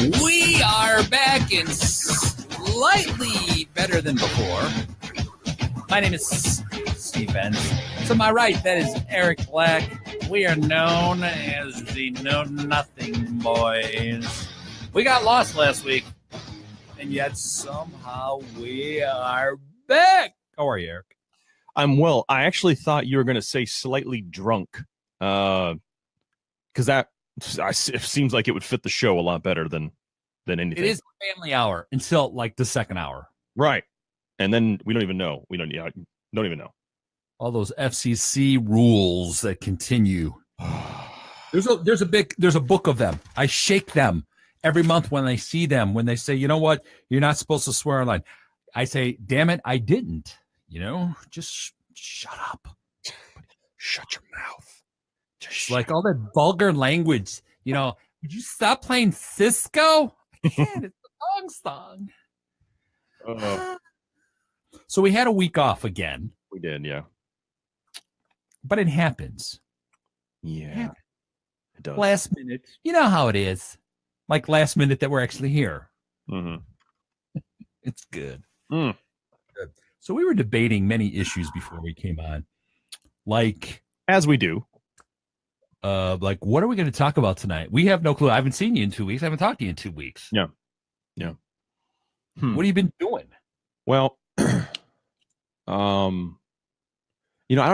We are back and slightly better than before. My name is Steve Benz. To my right, that is Eric Black. We are known as the Know Nothing Boys. We got lost last week, and yet somehow we are back. How are you, Eric? I'm well. I actually thought you were going to say slightly drunk, because that it seems like it would fit the show a lot better than anything. It is family hour until like the second hour, right? And then we don't even know. We don't even know all those FCC rules that continue. There's a book of them. I shake them every month when I see them. When they say, you know what, you're not supposed to swear online, I say, damn it, I didn't. You know, just shut up. Shut your mouth. Just like all that vulgar language. You know, would you stop playing Cisco? I can't. It's a song. So we had a week off again. We did, yeah. But it happens. Yeah, it does. Last minute. You know how it is. Like last minute that we're actually here. Mm-hmm. It's good. Good. So we were debating many issues before we came on. Like, as we do. Like, what are we going to talk about tonight? We have no clue. I haven't seen you in 2 weeks. I haven't talked to you in 2 weeks. Yeah. What have you been doing? Well, I don't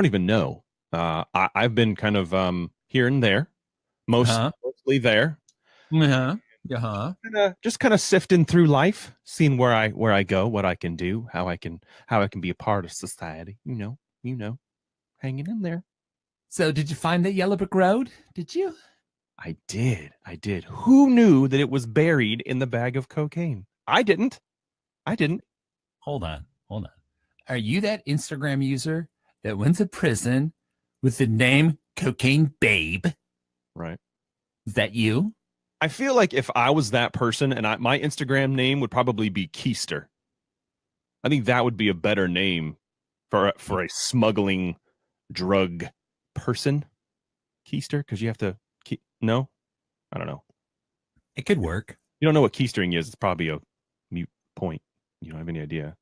even know. I've been kind of here and there, mostly there. Just kind of sifting through life, seeing where I go, what I can do, how I can be a part of society. You know, hanging in there. So, did you find that yellow brick road? Did you? I did. Who knew that it was buried in the bag of cocaine? I didn't. Hold on. Are you that Instagram user that went to prison with the name Cocaine Babe? Right. Is that you? I feel like if I was that person, and my Instagram name would probably be Keister. I think that would be a better name for a smuggling drug person. Keister, because you have to no? I don't know. It could work. You don't know what keistering is. It's probably a mute point. You don't have any idea.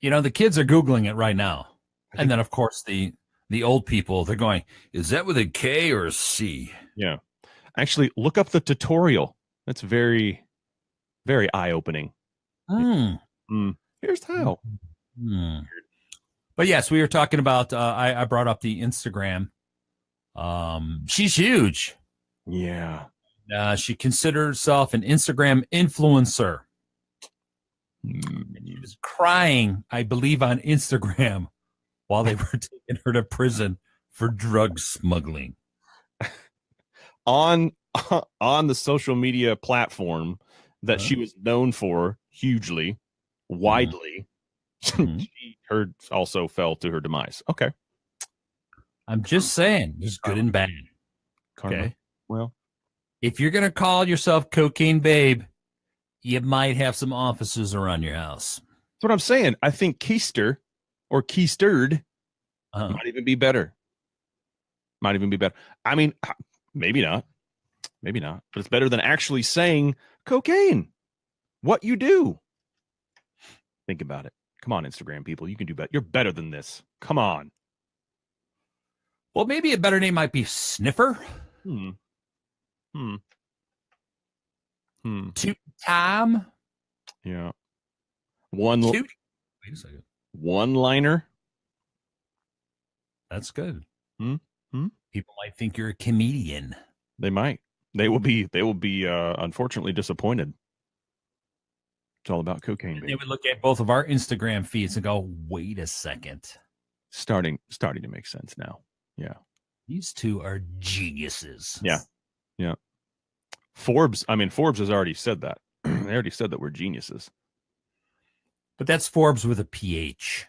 You know, the kids are Googling it right now. And then, of course, the old people, they're going, is that with a K or a C? Yeah. Actually, look up the tutorial. That's very, very eye-opening. Here's how. But yes, we were talking about, I brought up the Instagram. She's huge. Yeah. She considered herself an Instagram influencer. And she was crying, I believe, on Instagram while they were taking her to prison for drug smuggling. On the social media platform that she was known for hugely, widely, her also fell to her demise. Okay. I'm just saying, there's good and bad. Karma. Okay. Well, if you're going to call yourself Cocaine Babe, you might have some officers around your house. That's what I'm saying. I think Keister or Keistered might even be better. I mean, maybe not. But it's better than actually saying cocaine. What you do. Think about it. Come on, Instagram people. You can do better. You're better than this. Come on. Well, maybe a better name might be Sniffer. Toot Tom. Yeah. Wait a second. One-liner. That's good. People might think you're a comedian. They might. They will be unfortunately disappointed. It's all about cocaine. They would look at both of our Instagram feeds and go, wait a second. Starting to make sense now. Yeah. These two are geniuses. Yeah. Forbes has already said that. They already said that we're geniuses. But that's Forbes with a PH.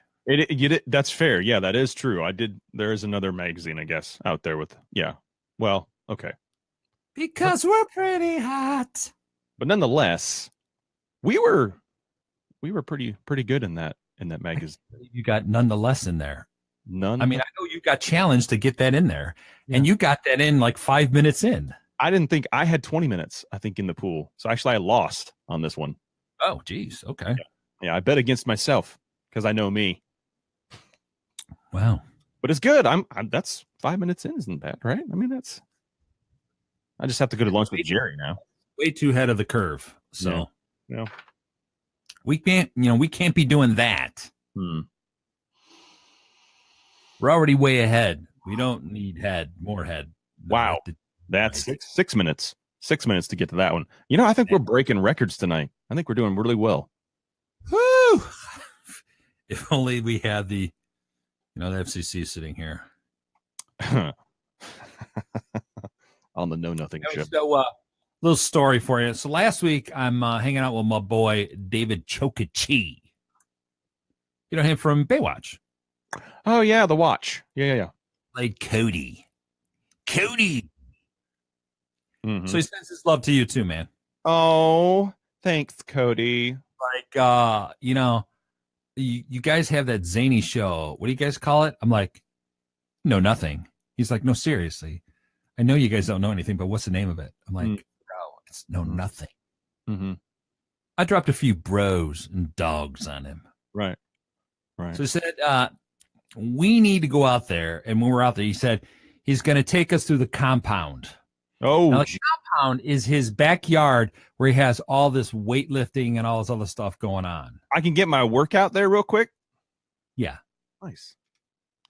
That's fair. Yeah, that is true. There is another magazine, I guess, out there with, yeah. Well, okay. Because we're pretty hot. But nonetheless, we were pretty good in that magazine. You got nonetheless in there. None. I mean, I know you got challenged to get that in there, and you got that in like 5 minutes in. I didn't think I had 20 minutes, I think, in the pool. So actually I lost on this one. Oh, geez. Okay. Yeah, I bet against myself because I know me. Wow. But it's good. I'm that's 5 minutes in, isn't bad, right? I mean, I just have to go to lunch with Jerry now. Way too ahead of the curve. So Yeah. we can't be doing that. We're already way ahead. We don't need more head. Wow. That's 6 minutes. 6 minutes to get to that one. I think we're breaking records tonight. I think we're doing really well. Woo! If only we had the FCC sitting here. On the Know Nothing show. So, little story for you. So last week, I'm hanging out with my boy, David Chokachi. You know him from Baywatch. Oh, yeah, the watch. Yeah. Like Cody. Mm-hmm. So he sends his love to you too, man. Oh, thanks, Cody. Like, you guys have that zany show. What do you guys call it? I'm like, no, nothing. He's like, no, seriously. I know you guys don't know anything, but what's the name of it? I'm like, bro, it's no nothing. Mm-hmm. I dropped a few bros and dogs on him. Right. So he said, we need to go out there. And when we're out there, he said he's going to take us through the compound. Oh, now, the compound is his backyard where he has all this weightlifting and all this other stuff going on. I can get my workout there real quick. Yeah. Nice.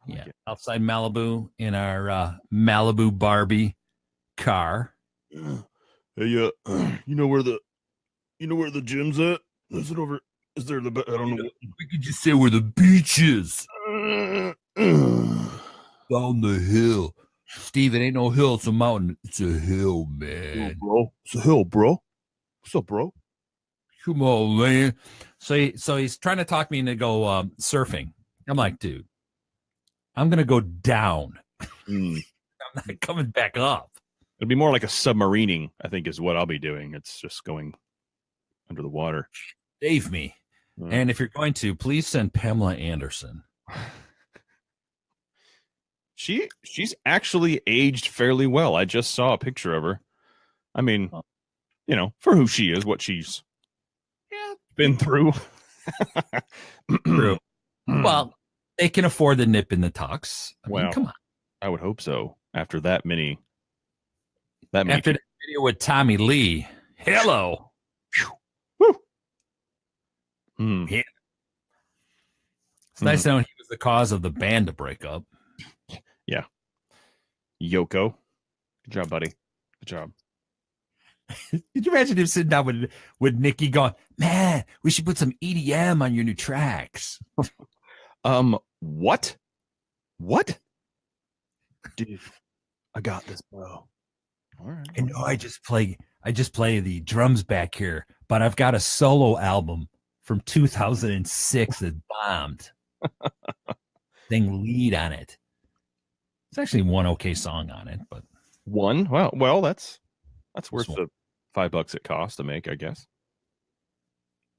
Yeah. Outside Malibu in our Malibu Barbie car. Hey, you know where the gym's at? Is it over? Is there I don't know. We could just say where the beach is. Down the hill. Steve, it ain't no hill. It's a mountain. It's a hill, man. Bro. It's a hill, bro. What's up, bro? Come on, man. So he's trying to talk me into go surfing. I'm like, dude, I'm going to go down. I'm not coming back up. It'd be more like a submarining, I think, is what I'll be doing. It's just going under the water. Save me. And if you're going to, please send Pamela Anderson. She's actually aged fairly well. I just saw a picture of her. I mean, for who she is, what she's been through. True. Well, they can afford the nip in the tux. I mean, come on. I would hope so. After that many. After the video with Tommy Lee. Hello. Woo. Yeah. It's nice knowing he was the cause of the band to break up. Yeah. Yoko. Good job, buddy. Good job. Could you imagine him sitting down with Nikki going, man, we should put some EDM on your new tracks? What? Dude, I got this, bro. All right. I know I just play the drums back here, but I've got a solo album from 2006 that bombed. Thing lead on it. It's actually one okay song on it, but one. Well, that's worth the $5 it costs to make, I guess.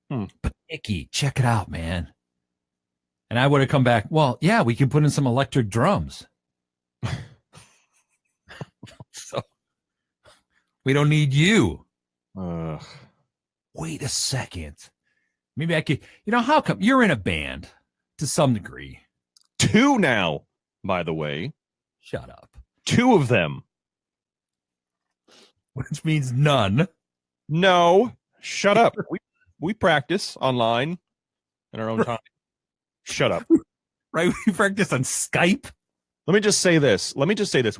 But Nikki, check it out, man. And I would have come back. Well, yeah, we can put in some electric drums. So we don't need you. Wait a second. Maybe I could. How come you're in a band to some degree? 2 now, by the way. Shut up. 2 of them. Which means none. No, shut up. We practice online in our own time. Shut up. Right? We practice on Skype. Let me just say this.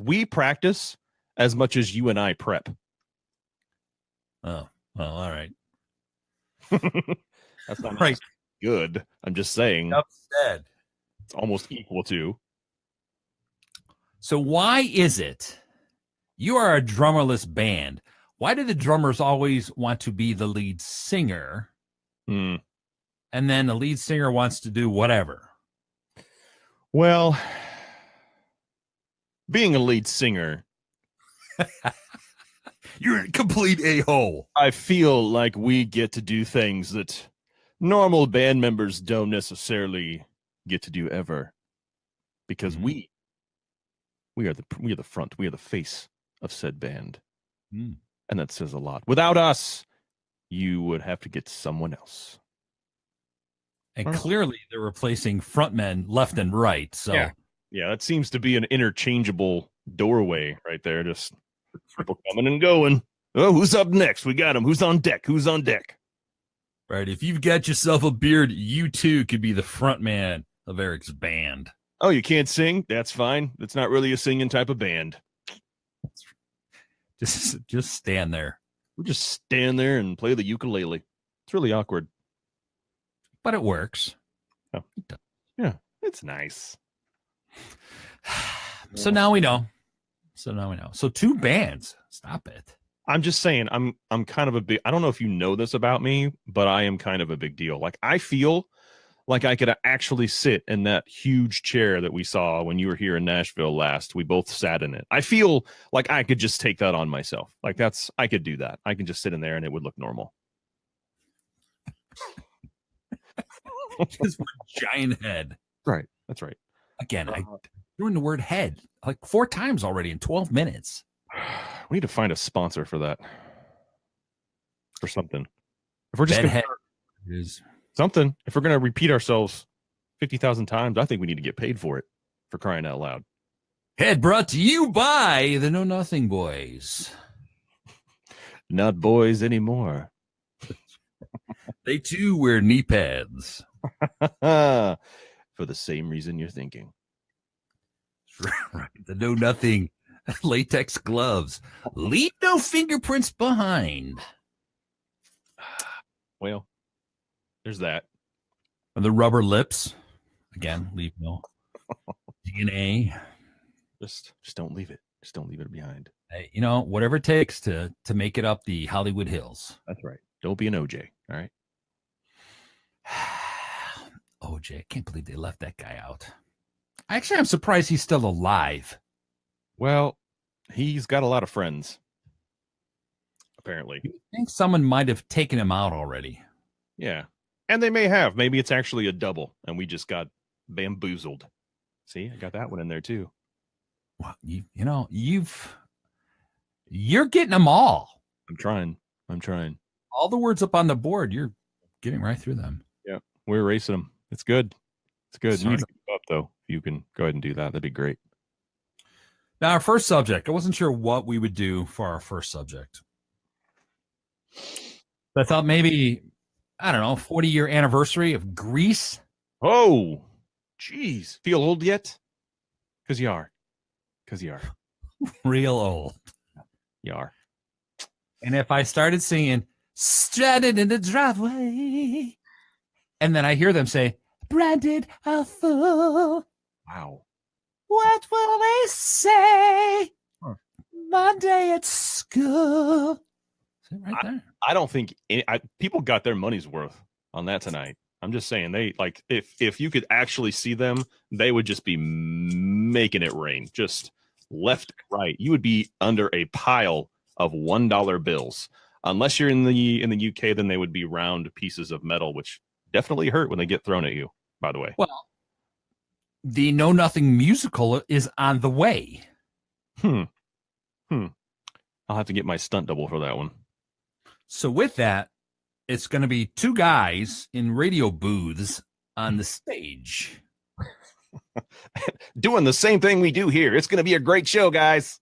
We practice as much as you and I prep. Oh, well, all right. That's not right. Good. I'm just saying. Upset. It's almost equal to. So why is it you are a drummerless band? Why do the drummers always want to be the lead singer? And then the lead singer wants to do whatever? Well, being a lead singer, you're a complete a-hole. I feel like we get to do things that normal band members don't necessarily get to do ever, because we are the front, we are the face of said band. Mm. And that says a lot. Without us, you would have to get someone else. And clearly they're replacing frontmen left and right. So yeah, that seems to be an interchangeable doorway right there. Just people coming and going. Oh, who's up next? We got him. Who's on deck? Who's on deck? Right. If you've got yourself a beard, you too could be the front man of Eric's band. Oh, you can't sing? That's fine. It's not really a singing type of band. Just stand there. We'll just stand there and play the ukulele. It's really awkward. But it works. Oh. Yeah, it's nice. So now we know. So 2 bands. Stop it. I'm just saying, I'm kind of a big, I don't know if you know this about me, but I am kind of a big deal. Like, I feel like I could actually sit in that huge chair that we saw when you were here in Nashville last. We both sat in it. I feel like I could just take that on myself. Like, I could do that. I can just sit in there and it would look normal. Just one giant head. Right. That's right. Again, I threw in the word head like 4 times already in 12 minutes. We need to find a sponsor for that. For something. If we're just going to something, if we're going to repeat ourselves 50,000 times, I think we need to get paid for it, for crying out loud. Head brought to you by the Know Nothing Boys. Not boys anymore. They too wear knee pads. For the same reason you're thinking. Right. The Know Nothing latex gloves. Leave no fingerprints behind. Well, there's that. And the rubber lips. Again, leave no DNA. Just don't leave it. Just don't leave it behind. Hey, whatever it takes to make it up the Hollywood Hills. That's right. Don't be an OJ. All right. OJ, I can't believe they left that guy out. Actually, I'm surprised he's still alive. Well, he's got a lot of friends. Apparently. I think someone might have taken him out already. Yeah. And they may have. Maybe it's actually a double, and we just got bamboozled. See, I got that one in there too. Well, you're getting them all. I'm trying. All the words up on the board, you're getting right through them. Yeah, we're erasing them. It's good. You Sorry. need to keep up, though. If you can go ahead and do that, that'd be great. Now, our first subject, I wasn't sure what we would do for our first subject. But I thought maybe, 40-year anniversary of Grease. Oh, geez. Feel old yet? Because you are. Real old. You are. And if I started singing, stranded in the driveway, and then I hear them say, branded a fool. Wow. What will they say Monday at school? Is it right there? I don't think people got their money's worth on that tonight. I'm just saying, they like, if you could actually see them, they would just be making it rain, just left and right. You would be under a pile of $1 bills. Unless you're in the UK, then they would be round pieces of metal, which definitely hurt when they get thrown at you, by the way. Well, the Know Nothing musical is on the way. I'll have to get my stunt double for that one. So with that, it's going to be 2 guys in radio booths on the stage. Doing the same thing we do here. It's going to be a great show, guys.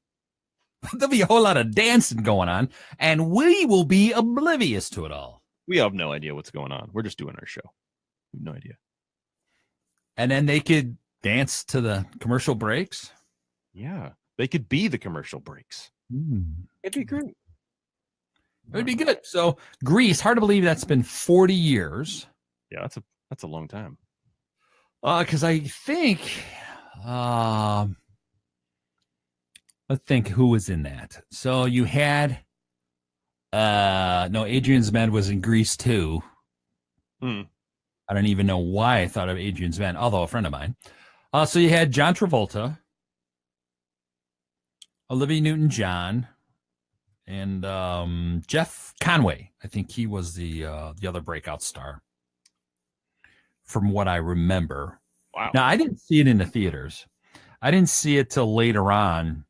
There'll be a whole lot of dancing going on, and we will be oblivious to it all. We have no idea what's going on. We're just doing our show. We have no idea. And then they could dance to the commercial breaks. Yeah, they could be the commercial breaks. It'd be great. It would be good. So Grease, hard to believe that's been 40 years. Yeah, that's a long time. Because I think, let's think who was in that. So you had, Adrian's Men was in Grease too. I don't even know why I thought of Adrian's Men, although a friend of mine. So you had John Travolta, Olivia Newton-John, and Jeff Conway. I think he was the other breakout star, from what I remember. Wow. Now, I didn't see it in the theaters. I didn't see it till later on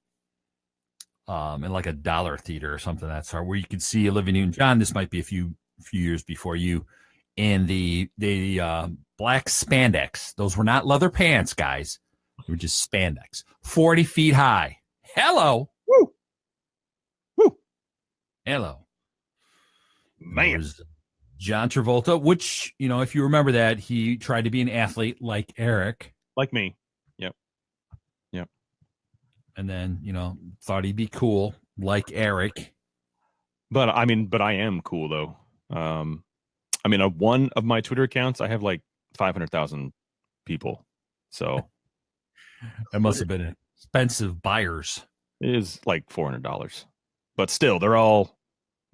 in like a dollar theater or something of that sort, where you could see Olivia Newton-John. This might be a few years before you, in the black spandex. Those were not leather pants, guys. They were just spandex, 40 feet high. Hello, Woo! Woo! hello, Man. there was John Travolta, which, if you remember that, he tried to be an athlete like Eric. Like me. Yep. Yep. And then, thought he'd be cool like Eric. But I am cool though. One of my Twitter accounts, I have like 500,000 people. So that must have been expensive buyers. It is like $400, but still, they're all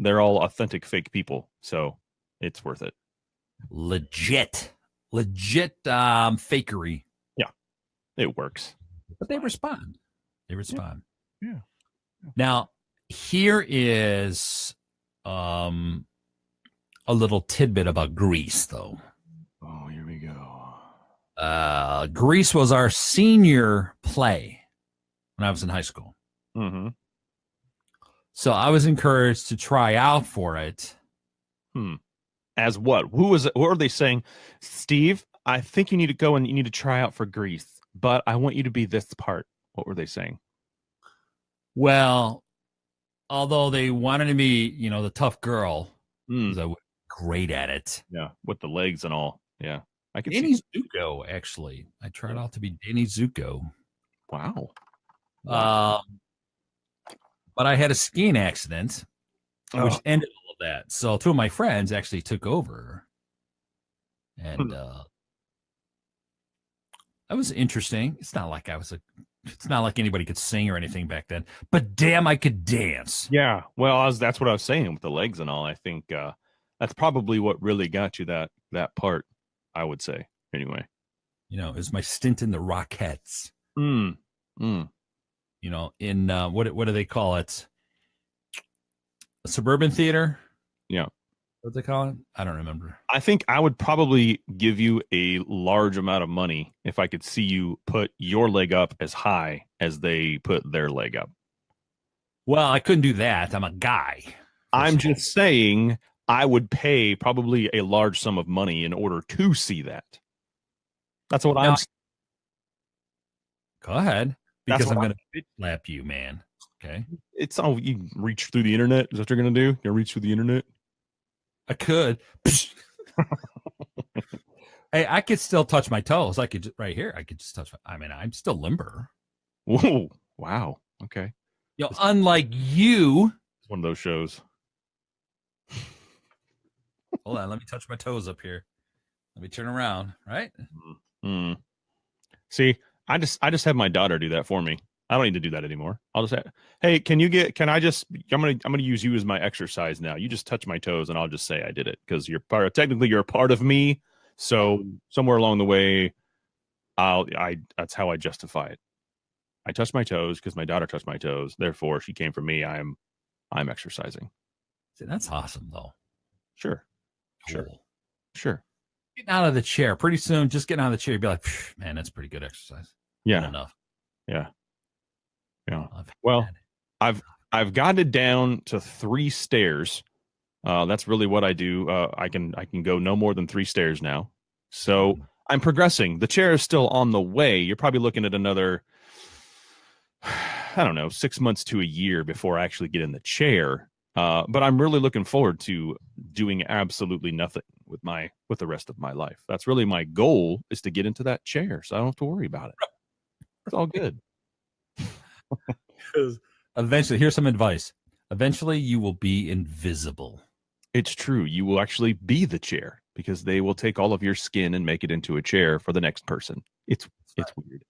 authentic fake people. So it's worth it. Legit fakery. Yeah, it works. But they respond. Yeah. Now, here is a little tidbit about Grease, though. Oh, here we go. Grease was our senior play when I was in high school. Mm-hmm. So I was encouraged to try out for it. As what? Who was it? What were they saying? Steve, I think you need to go and you need to try out for Grease, but I want you to be this part. What were they saying? Well, although they wanted to be, the tough girl, because I was great at it. Yeah, with the legs and all. Yeah, I could Danny Zuko, actually. I tried out to be Danny Zuko. Wow. But I had a skiing accident, which ended all of that. So two of my friends actually took over. And that was interesting. It's not like anybody could sing or anything back then, but damn, I could dance. Yeah. Well, that's what I was saying with the legs and all. I think that's probably what really got you that part, I would say. Anyway. It was my stint in the Rockettes. In what do they call it? A suburban theater? Yeah. What they call it? I don't remember. I think I would probably give you a large amount of money if I could see you put your leg up as high as they put their leg up. Well, I couldn't do that. I'm a guy. I'm just saying I would pay probably a large sum of money in order to see that. That's what I'm saying. Go ahead. Because I'm going to bitch slap you, man. Okay. It's all you reach through the internet. Is that what you're going to do? You're reach through the internet? I could. Hey, I could still touch my toes. I could right here. I could just touch. I'm still limber. Whoa! Wow. Okay. Unlike you. It's one of those shows. Hold on. Let me touch my toes up here. Let me turn around. Right. See, I just have my daughter do that for me. I don't need to do that anymore. I'll just say, hey, I'm gonna use you as my exercise now. You just touch my toes and I'll just say I did it because technically you're a part of me. So somewhere along the way, that's how I justify it. I touched my toes because my daughter touched my toes. Therefore, she came from me. I'm exercising. See, that's awesome though. Sure. Cool. Sure. Getting out of the chair. Pretty soon, just getting out of the chair, you'd be like, man, that's pretty good exercise. Yeah. Not enough. Yeah. Yeah. Well, I've got it down to 3 stairs. That's really what I do. I can go no more than 3 stairs now. So I'm progressing. The chair is still on the way. You're probably looking at another, I don't know, 6 months to a year before I actually get in the chair. But I'm really looking forward to doing absolutely nothing with the rest of my life. That's really my goal, is to get into that chair so I don't have to worry about it. It's all good. Eventually, here's some advice. Eventually, you will be invisible. It's true. You will actually be the chair because they will take all of your skin and make it into a chair for the next person. It's weird.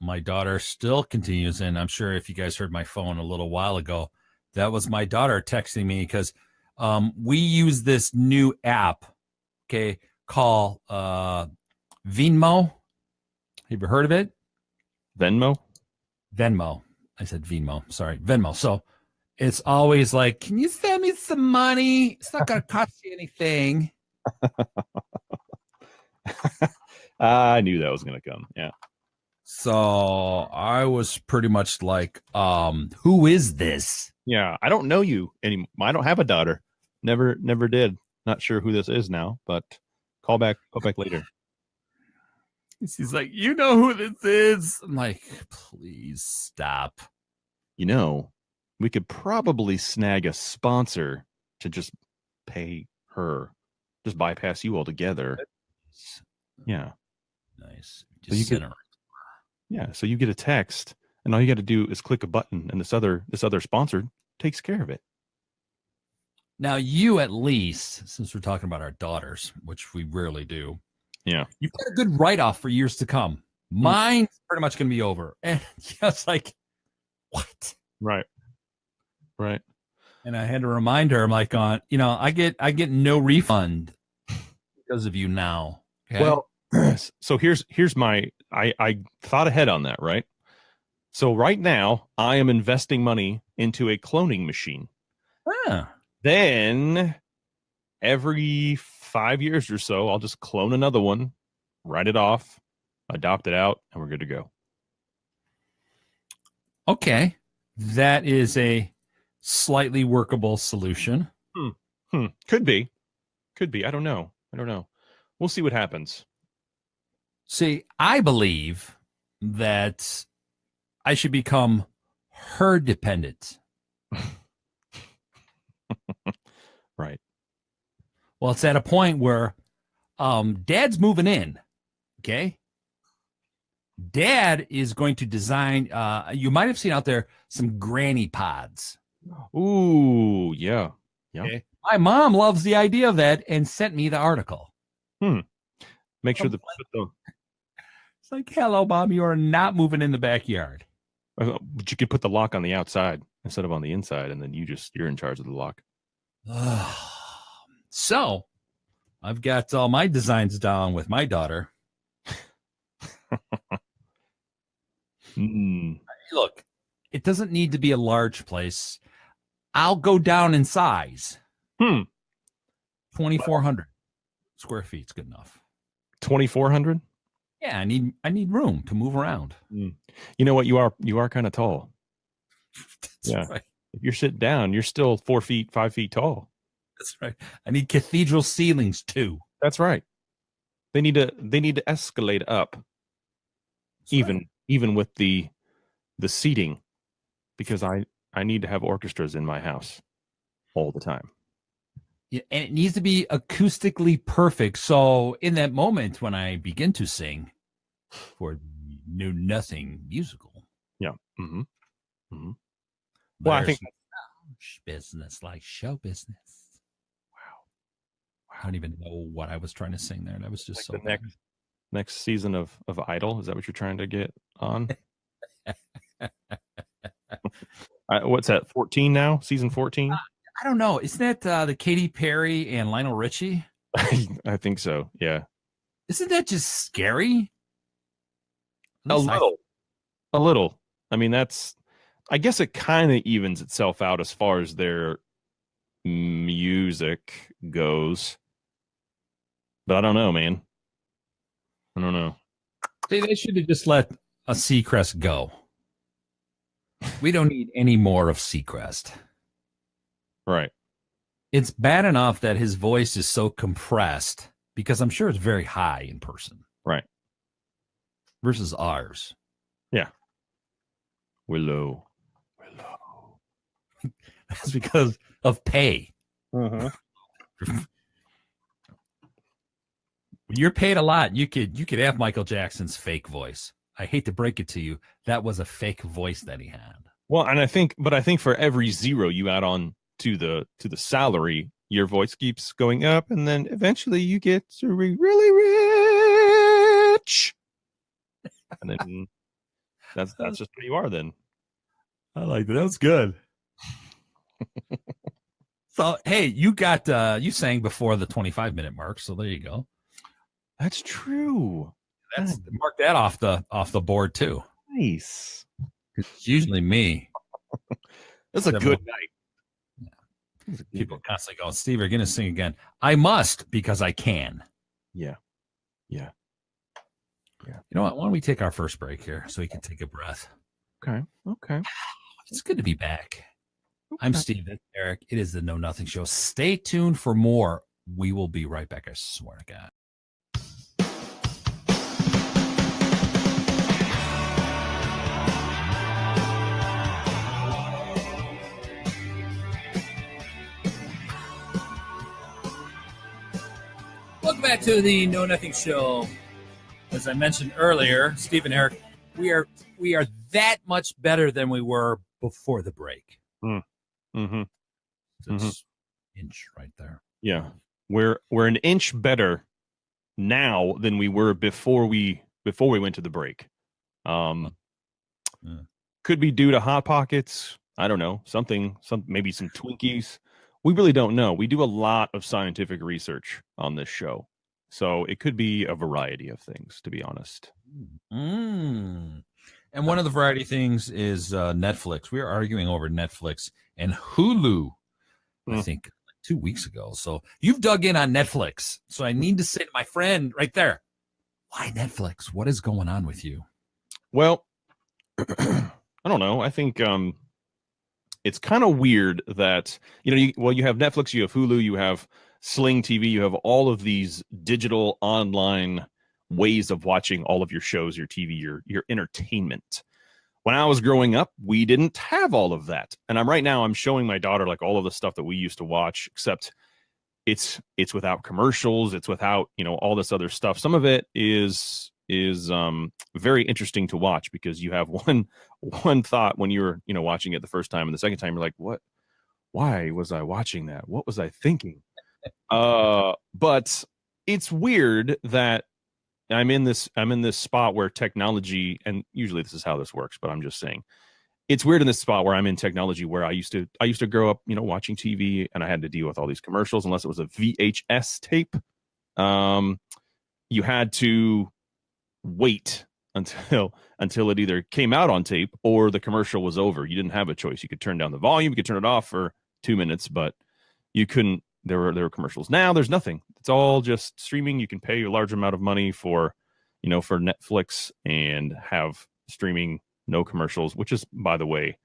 My daughter still continues, and I'm sure if you guys heard my phone a little while ago, that was my daughter texting me because we use this new app, okay, called Venmo. Have you heard of it? Venmo? I said Venmo. Sorry, Venmo. So it's always like, can you send me some money? It's not going to cost you anything. I knew that was going to come. Yeah. So I was pretty much like, who is this? Yeah, I don't know you anymore. I don't have a daughter. Never did. Not sure who this is now, but call back later. He's like, you know who this is? I'm like, please stop. You know, we could probably snag a sponsor to just pay her, just bypass you altogether. Yeah. Nice. So you Just could, send her. yeah. So you get a text, and all you got to do is click a button, and this other sponsor takes care of it. Now, you at least, since we're talking about our daughters, which we rarely do, Yeah. you've got a good write-off for years to come. Mine's pretty much going to be over. And it's like, what? Right. Right. And I had to remind her, I'm like, I get no refund because of you now. Okay? Well, so here's my I thought ahead on that, right? So right now I am investing money into a cloning machine. Then every 5 years or so, I'll just clone another one, write it off, adopt it out, and we're good to go. Okay. That is a slightly workable solution. Could be. I don't know. We'll see what happens. See, I believe that I should become her dependent. Right. Well, it's at a point where dad's moving in. Okay. Dad is going to design, you might have seen out there some granny pods. Ooh, yeah. Yeah. Okay? My mom loves the idea of that and sent me the article. Make sure It's like, hello, Mom, you are not moving in the backyard. but you could put the lock on the outside instead of on the inside, and then you're in charge of the lock. So I've got all my designs down with my daughter. Look, it doesn't need to be a large place. I'll go down in size. 2,400 square feet is good enough. 2,400? Yeah, I need room to move around. You know what? You are kind of tall. Yeah. Right. If you're sitting down, you're still 4 feet, 5 feet tall. That's right. I need cathedral ceilings too. That's right. They need to escalate up. That's even with the seating, because I need to have orchestras in my house all the time. Yeah, and it needs to be acoustically perfect. So in that moment when I begin to sing for the Know Nothing musical. Yeah. Well, I think business like show business. Wow. I don't even know what I was trying to sing there. That was just like so next season of Idol. Is that what you're trying to get on? What's that? 14 now? Season 14? I don't know. Isn't that the Katy Perry and Lionel Richie? I think so. Yeah. Isn't that just scary? A little. I mean, I guess it kind of evens itself out as far as their music goes. But I don't know, man. I don't know. They should have just let a Seacrest go. We don't need any more of Seacrest. Right. It's bad enough that his voice is so compressed because I'm sure it's very high in person. Right. Versus ours. Yeah. We're low. That's because of pay. You're paid a lot. You could have Michael Jackson's fake voice. I hate to break it to you, that was a fake voice that he had. Well, and I think for every zero you add on to the salary, your voice keeps going up, and then eventually you get to be really rich. And then that's just who you are then. I like that. That was good. So hey, you got you sang before the 25-minute mark, so there you go. That's true. Mark that off the board too. Nice. It's usually me. That's a good night. Yeah. People constantly go, Steve, you're gonna sing again. I must because I can. Yeah. You know what? Why don't we take our first break here so we can take a breath? Okay. It's good to be back. I'm Steve. That's Eric. It is the Know Nothing Show. Stay tuned for more. We will be right back. I swear to God. Welcome back to the Know Nothing Show. As I mentioned earlier, Steve and Eric, we are that much better than we were before the break. Mm-hmm. It's inch right there. Yeah, we're an inch better now than we were before we went to the break. Could be due to Hot Pockets. I don't know, maybe some Twinkies. We really don't know. We do a lot of scientific research on this show, so it could be a variety of things, to be honest. And one of the variety things is Netflix. We are arguing over Netflix and Hulu, I think 2 weeks ago. So you've dug in on Netflix. So I need to say to my friend right there, why Netflix? What is going on with you? Well, I don't know. I think it's kind of weird that, you have Netflix, you have Hulu, you have Sling TV, you have all of these digital online ways of watching all of your shows, your TV, your entertainment. When I was growing up, we didn't have all of that. And I'm showing my daughter like all of the stuff that we used to watch, except it's without commercials, it's without, all this other stuff. Some of it is very interesting to watch because you have one thought when you're watching it the first time, and the second time you're like, why was I watching that? What was I thinking? But it's weird that I'm in this spot where technology, and usually this is how this works, but I'm just saying it's weird in this spot where I'm in technology where I used to grow up watching TV, and I had to deal with all these commercials unless it was a VHS tape. You had to wait until it either came out on tape or the commercial was over. You didn't have a choice. You could turn down the volume, you could turn it off for 2 minutes, but you couldn't. There were commercials. Now there's nothing. It's all just streaming. You can pay a large amount of money for Netflix and have streaming, no commercials, which is, by the way,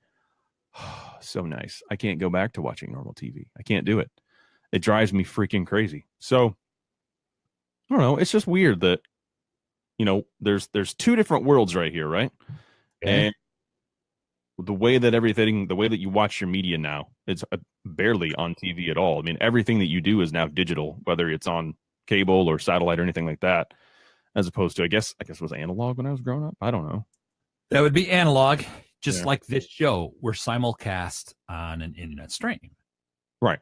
so nice. I can't go back to watching normal TV. I can't do it. It drives me freaking crazy. So I don't know. It's just weird that there's two different worlds right here, right? Okay. And the way that you watch your media now, it's barely on TV at all. I mean, everything that you do is now digital, whether it's on cable or satellite or anything like that, as opposed to, I guess it was analog when I was growing up. I don't know. That would be analog, just like this show. We're simulcast on an internet stream. Right.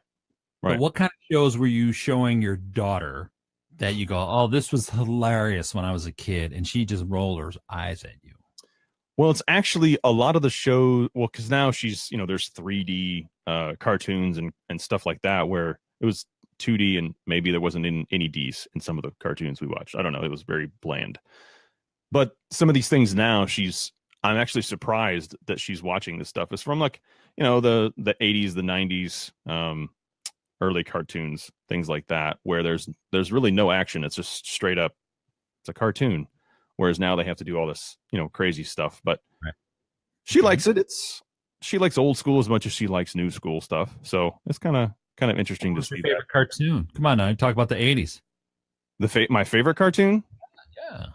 But what kind of shows were you showing your daughter that you go, oh, this was hilarious when I was a kid, and she just rolled her eyes at you? Well, it's actually a lot of the shows. Well, because now she's, there's 3D cartoons and stuff like that, where it was 2D and maybe there wasn't any Ds in some of the cartoons we watched. I don't know. It was very bland. But some of these things now, I'm actually surprised that she's watching this stuff. It's from the 80s, the 90s, early cartoons, things like that, where there's really no action. It's just straight up, it's a cartoon. Whereas now they have to do all this, crazy stuff. But she likes it. She likes old school as much as she likes new school stuff. So it's kind of interesting to see. What's your favorite cartoon? Come on now, talk about the 80s. My favorite cartoon? Yeah.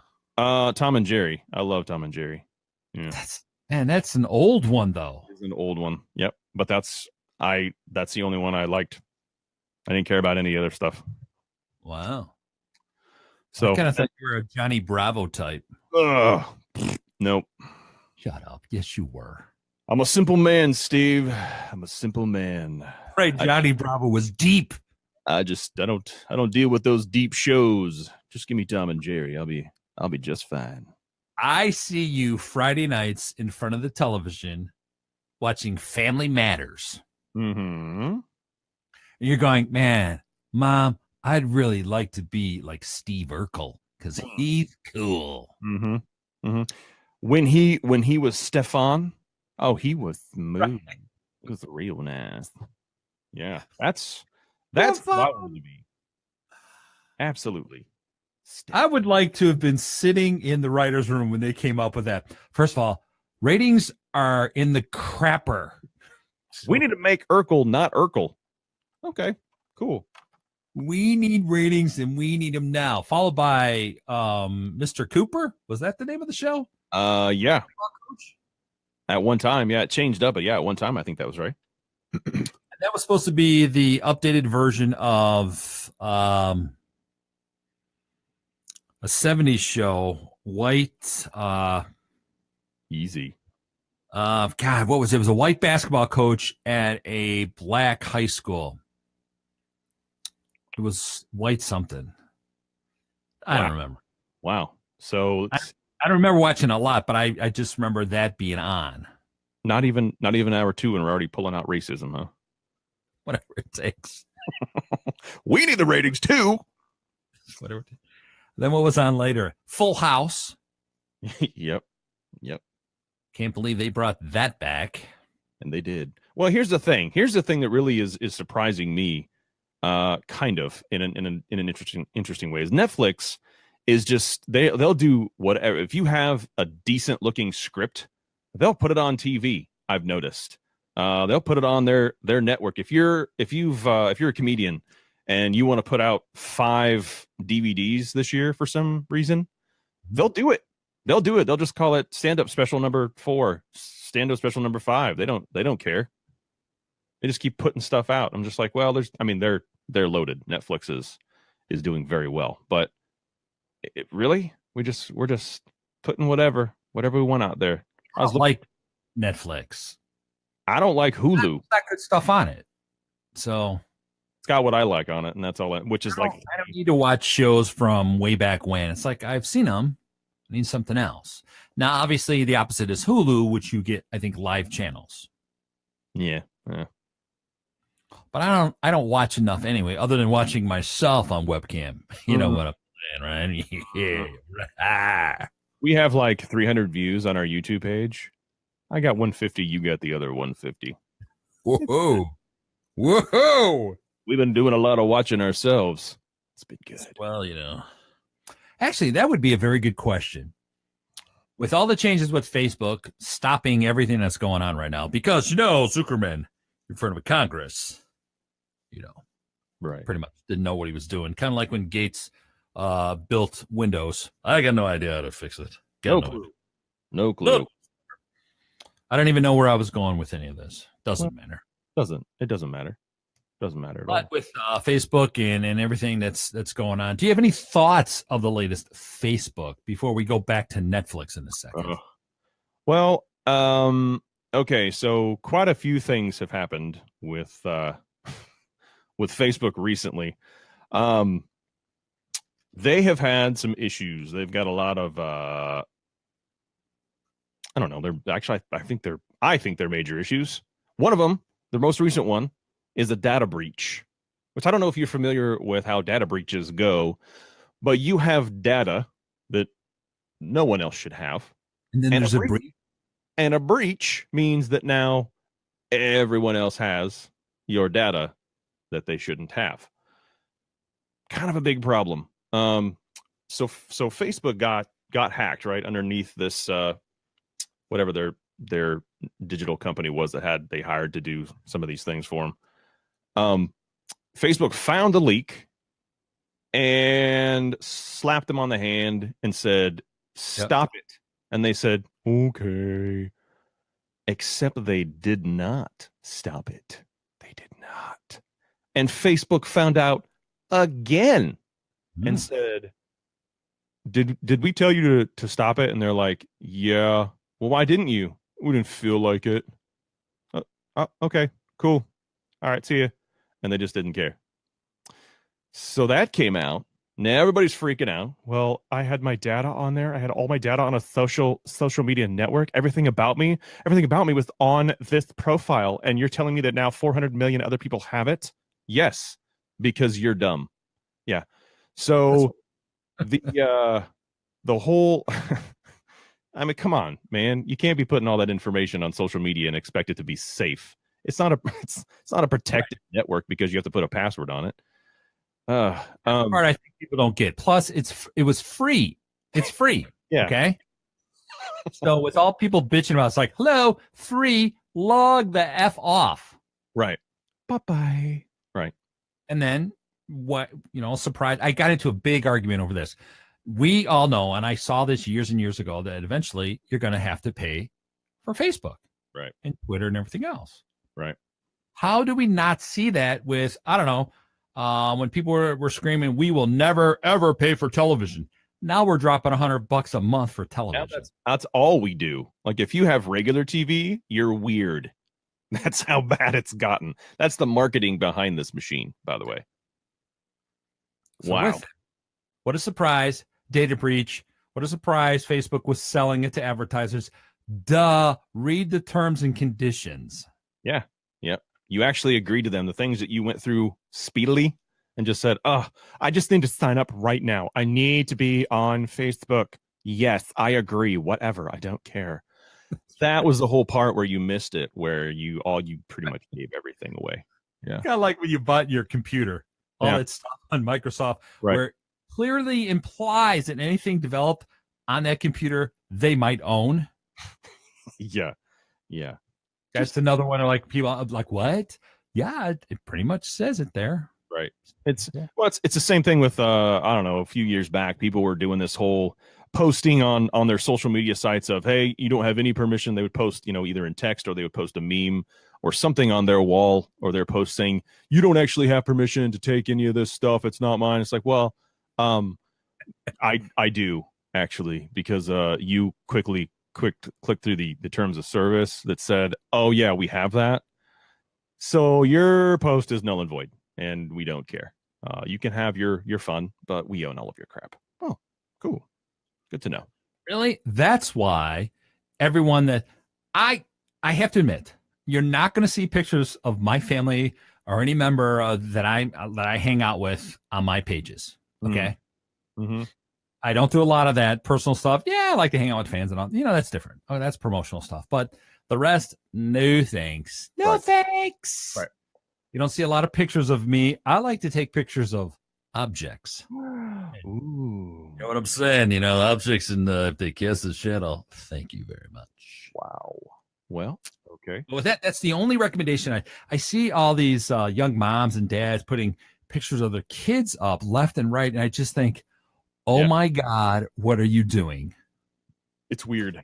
Tom and Jerry. I love Tom and Jerry. Yeah. That's an old one though. It's an old one. Yep. But that's the only one I liked. I didn't care about any other stuff. Wow. So I kind of thought you were a Johnny Bravo type. Nope. Shut up. Yes, you were. I'm a simple man, Steve. I'm a simple man. Right. Johnny Bravo was deep. I don't deal with those deep shows. Just give me Tom and Jerry. I'll be just fine. I see you Friday nights in front of the television watching Family Matters. Mm-hmm. And you're going, man, Mom, I'd really like to be like Steve Urkel because he's cool. Mm-hmm. Mm-hmm. When he was Stefan, he was smooth. Right. It was real nice. Yeah, that's what I wanted to be. Absolutely. I would like to have been sitting in the writer's room when they came up with that. First of all, ratings are in the crapper. We need to make Urkel not Urkel. Okay, cool. We need ratings, and we need them now. Followed by Mr. Cooper. Was that the name of the show? Yeah. At one time, yeah, it changed up, but yeah, at one time, I think that was right. That was supposed to be the updated version of a 70s show. White. Easy. God, what was it? It was a white basketball coach at a black high school. It was white something. I don't remember. Wow. So I don't remember watching a lot, but I just remember that being on. Not even hour 2, and we're already pulling out racism, huh? Whatever it takes. We need the ratings too. Whatever. Then what was on later? Full House. Yep. Can't believe they brought that back. And they did. Well, here's the thing. Here's the thing that really is surprising me, kind of in an interesting way. Is Netflix is just they'll do whatever. If you have a decent looking script, they'll put it on TV. I've noticed. They'll put it on their network. If you're a comedian and you want to put out 5 DVDs this year for some reason, they'll do it. They'll just call it stand-up special number 4, stand-up special number 5. They don't care. They just keep putting stuff out. I'm just like, well, they're loaded. Netflix is doing very well, but really, we're just putting whatever we want out there. I was like Netflix. I don't like Hulu. It's got good stuff on it. So it's got what I like on it, and that's all. Which is I don't need to watch shows from way back when. It's like I've seen them. I need something else. Now, obviously, the opposite is Hulu, which you get, I think, live channels. Yeah. But I don't watch enough anyway, other than watching myself on webcam. You know what I'm saying, right? Yeah. We have like 300 views on our YouTube page. I got 150. You got the other 150. Whoa. We've been doing a lot of watching ourselves. It's been good. Well, actually, that would be a very good question. With all the changes with Facebook stopping everything that's going on right now, because, Zuckerman in front of a Congress, right, pretty much didn't know what he was doing. Kind of like when Gates built Windows. I got no idea how to fix it. No clue. I don't even know where I was going with any of this. Doesn't matter. It doesn't matter. Doesn't matter at all. But with Facebook and everything that's going on, do you have any thoughts of the latest Facebook before we go back to Netflix in a second? Well, okay, so quite a few things have happened with Facebook recently. They have had some issues. They've got a lot of I don't know. They're actually I think they're major issues. One of them, the most recent one, is a data breach, which I don't know if you're familiar with how data breaches go, but you have data that no one else should have. And then there's a breach. And a breach means that now everyone else has your data that they shouldn't have. Kind of a big problem. So Facebook got hacked, right, underneath this whatever their digital company was that they hired to do some of these things for them. Facebook found the leak and slapped them on the hand and said, stop it. And they said, okay. Except they did not stop it. They did not. And Facebook found out again and said, did we tell you to stop it? And they're like, yeah. Well, why didn't you? We didn't feel like it. Okay, cool. All right, see ya. And they just didn't care. So that came out. Now everybody's freaking out. Well, I had my data on there. I had all my data on a social media network. Everything about me was on this profile. And you're telling me that now 400 million other people have it? Yes, because you're dumb. Yeah. So the whole I mean, come on, man. You can't be putting all that information on social media and expect it to be safe. It's not a protected network because you have to put a password on it. Uh, That's the part I think people don't get. Plus, it was free. It's free. Yeah. Okay. So with all people bitching about, it's like, hello, free, log the F off. Right. Bye-bye. Right. And then what, surprise, I got into a big argument over this. We all know, and I saw this years and years ago, that eventually you're going to have to pay for Facebook. Right. And Twitter and everything else. Right. How do we not see that with, I don't know, when people were screaming, we will never, ever pay for television. Now we're dropping $100 a month for television. That's all we do. Like if you have regular TV, you're weird. That's how bad it's gotten. That's the marketing behind this machine, by the way. So wow. What a surprise. Data breach. What a surprise. Facebook was selling it to advertisers. Duh. Read the terms and conditions. Yeah. Yep. You actually agreed to them. The things that you went through speedily and just said, oh, I just need to sign up right now. I need to be on Facebook. Yes, I agree. Whatever. I don't care. That was the whole part where you missed it, where you pretty much gave everything away. Yeah. Kind of like when you bought your computer, all that stuff on Microsoft, right. where it clearly implies that anything developed on that computer they might own. Yeah. Yeah. That's another one of like people like, what? Yeah, it pretty much says it there. Right. It's the same thing with I don't know, a few years back, people were doing this whole posting on their social media sites of, hey, you don't have any permission. They would post, either in text or they would post a meme or something on their wall or their post saying, you don't actually have permission to take any of this stuff. It's not mine. It's like, well, I do actually, because you quickly click through the terms of service that said, oh yeah, we have that. So your post is null and void and we don't care. You can have your fun, but we own all of your crap. Oh, cool. Good to know. Really? That's why everyone that I have to admit, you're not going to see pictures of my family or any member that I hang out with on my pages. Okay. Mm-hmm. I don't do a lot of that personal stuff. Yeah, I like to hang out with fans and all. That's different. Oh, that's promotional stuff. But the rest, no thanks. No thanks. Right. You don't see a lot of pictures of me. I like to take pictures of objects. Ooh. You know what I'm saying? Objects, and if they kiss the shit, thank you very much. Wow. Well, okay. Well, that's the only recommendation. I see all these young moms and dads putting pictures of their kids up left and right, and I just think, oh my God, what are you doing? It's weird.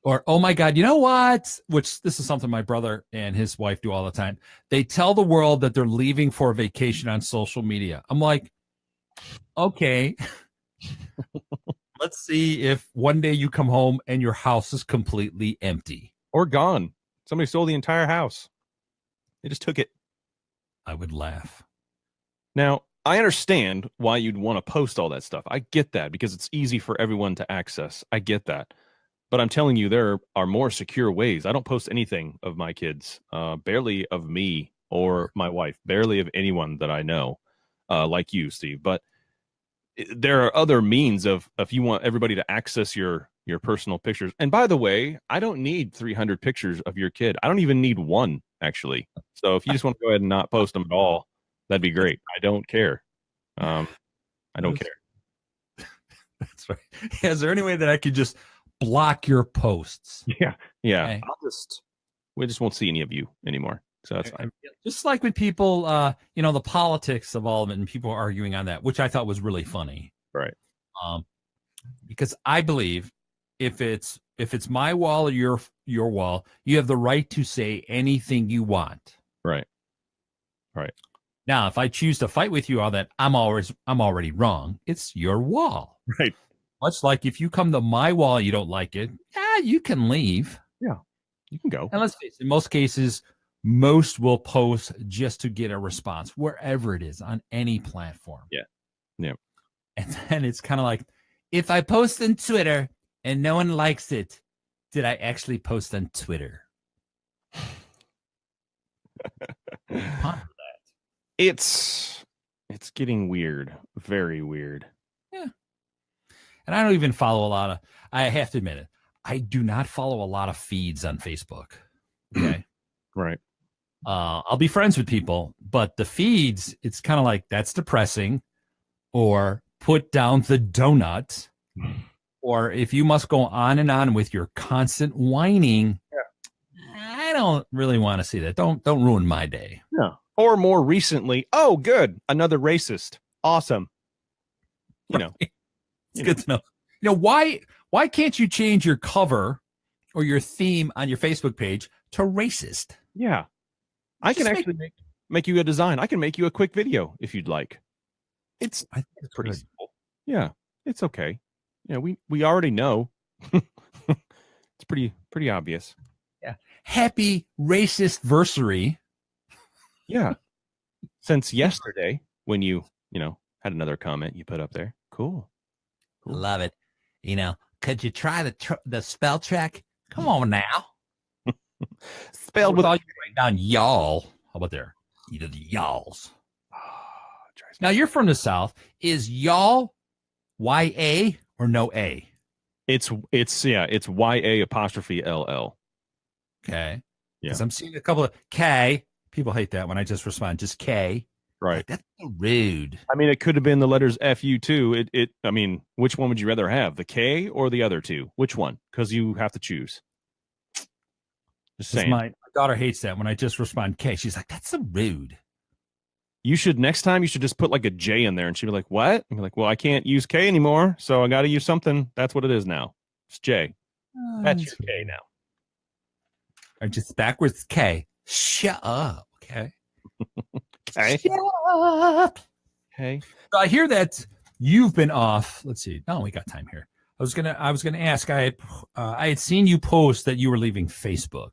Or, oh my God, you know what? Which this is something my brother and his wife do all the time. They tell the world that they're leaving for a vacation on social media. I'm like, okay. Let's see if one day you come home and your house is completely empty. Or gone. Somebody stole the entire house. They just took it. I would laugh. Now, I understand why you'd want to post all that stuff. I get that because it's easy for everyone to access. I get that. But I'm telling you, there are more secure ways. I don't post anything of my kids, barely of me or my wife, barely of anyone that I know, like you, Steve. But there are other means of, if you want everybody to access your personal pictures. And by the way, I don't need 300 pictures of your kid. I don't even need one, actually. So if you just want to go ahead and not post them at all, that'd be great. I don't care. I don't care. That's right. Is there any way that I could just block your posts? Yeah. Okay. We just won't see any of you anymore. So that's fine. Just like with people, the politics of all of it, and people arguing on that, which I thought was really funny. Right. Because I believe if it's my wall or your wall, you have the right to say anything you want. Right. Right. Now, if I choose to fight with you on that, I'm already wrong. It's your wall. Right. Much like if you come to my wall, you don't like it. Yeah, you can leave. Yeah, you can go. And let's face it, in most cases, most will post just to get a response wherever it is on any platform. Yeah. Yeah. And then it's kind of like, if I post on Twitter and no one likes it, did I actually post on Twitter? Ponder that. It's getting weird. Very weird. Yeah. And I don't even follow a lot of, I have to admit it, I do not follow a lot of feeds on Facebook. Okay. Right. I'll be friends with people, but the feeds, it's kind of like that's depressing, or put down the donut, or if you must go on and on with your constant whining, I don't really want to see that. Don't ruin my day. No. Or more recently, oh, good, another racist. Awesome. You know, It's good to know. Why can't you change your cover or your theme on your Facebook page to racist? yeah, I can actually make you a design. I can make you a quick video if you'd like. It's pretty simple. Yeah, it's okay. Yeah, we already know. It's pretty obvious. Yeah. Happy racist versary. Yeah. Since yesterday, when you had another comment you put up there. Cool. Love it. Could you try the spell check? Come on now. Spelled with all you write down y'all. How about there? Either the y'alls. Now you're from the South. Is y'all Y-A or no A? It's YA apostrophe LL. Okay. Yeah. Because I'm seeing a couple of K. People hate that when I just respond just K. Right. Like, that's so rude. I mean, it could have been the letters FU too. I mean, which one would you rather have, the K or the other two? Which one? Because you have to choose. Just saying. My daughter hates that when I just respond K. She's like, that's so rude. Next time you should just put like a J in there, and she'd be like, what? And be like, well, I can't use K anymore, so I got to use something. That's what it is now. It's J. That's your K now. Or just backwards K. Shut up. Okay. Okay. Shut up. Okay. So I hear that you've been off. Let's see. No, we got time here. I was gonna ask. I had seen you post that you were leaving Facebook.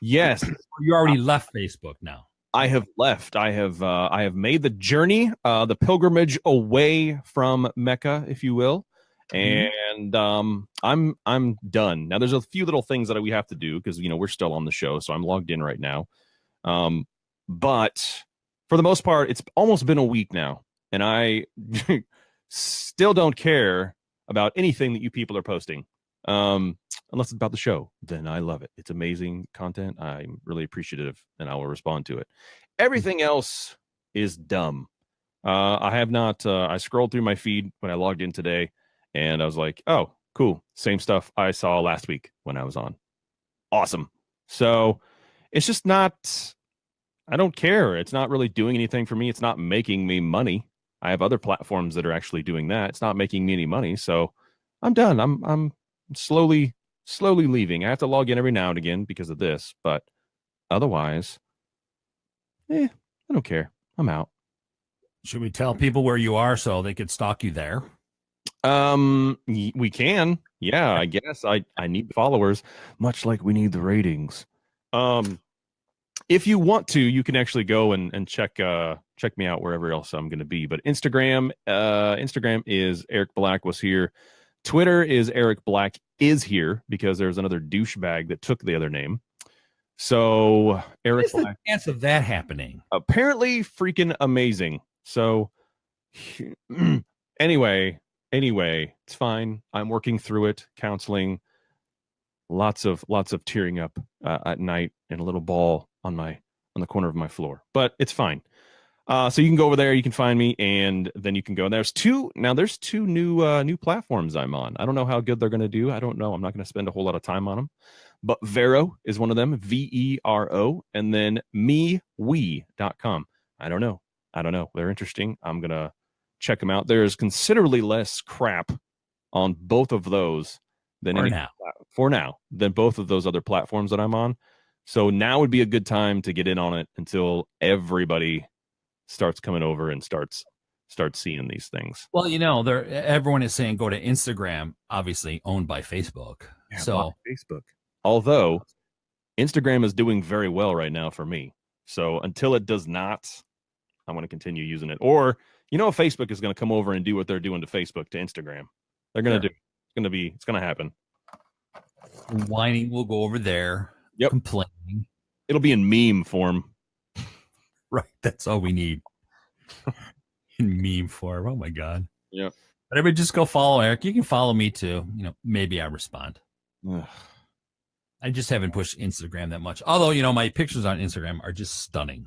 Yes. You already left Facebook now. I have left. I have made the journey, the pilgrimage away from Mecca, if you will, and I'm done. Now, there's a few little things that we have to do because we're still on the show, so I'm logged in right now. But for the most part, it's almost been a week now, and I still don't care about anything that you people are posting, unless it's about the show. Then I love it. It's amazing content. I'm really appreciative, and I will respond to it. Everything else is dumb. I have not. I scrolled through my feed when I logged in today, and I was like, "Oh, cool, same stuff I saw last week when I was on. Awesome." So it's just not. I don't care. It's not really doing anything for me. It's not making me money. I have other platforms that are actually doing that. It's not making me any money. So I'm done. I'm slowly leaving. I have to log in every now and again because of this, but otherwise, I don't care. I'm out. Should we tell people where you are so they could stalk you there? We can. Yeah, I guess I need followers, much like we need the ratings. If you want to, you can actually go and check me out wherever else I'm going to be. But Instagram is Eric Black was here. Twitter is Eric Black is here because there's another douchebag that took the other name. So Eric Black. The chance of that happening? Apparently, freaking amazing. So anyway, it's fine. I'm working through it, counseling. Lots of tearing up at night in a little ball on the corner of my floor, but it's fine. So you can go over there, you can find me, and then you can go. There's two new platforms I'm on. I don't know how good they're going to do. I don't know. I'm not going to spend a whole lot of time on them, but Vero is one of them, VERO, and then MeWe.com. I don't know. They're interesting. I'm going to check them out. There's considerably less crap on both of those than for now than both of those other platforms that I'm on. So now would be a good time to get in on it until everybody starts coming over and starts seeing these things. Well, everyone is saying go to Instagram, obviously owned by Facebook. Yeah, so Facebook. Although Instagram is doing very well right now for me. So until it does not, I want to continue using it. Or Facebook is going to come over and do what they're doing to Facebook to Instagram. They're going to do. It's going to happen. Whining will go over there. Yep. Complaining. It'll be in meme form. Right. That's all we need. In meme form. Oh my God. Yeah. But everybody just go follow Eric. You can follow me too. Maybe I respond. I just haven't pushed Instagram that much. Although, my pictures on Instagram are just stunning.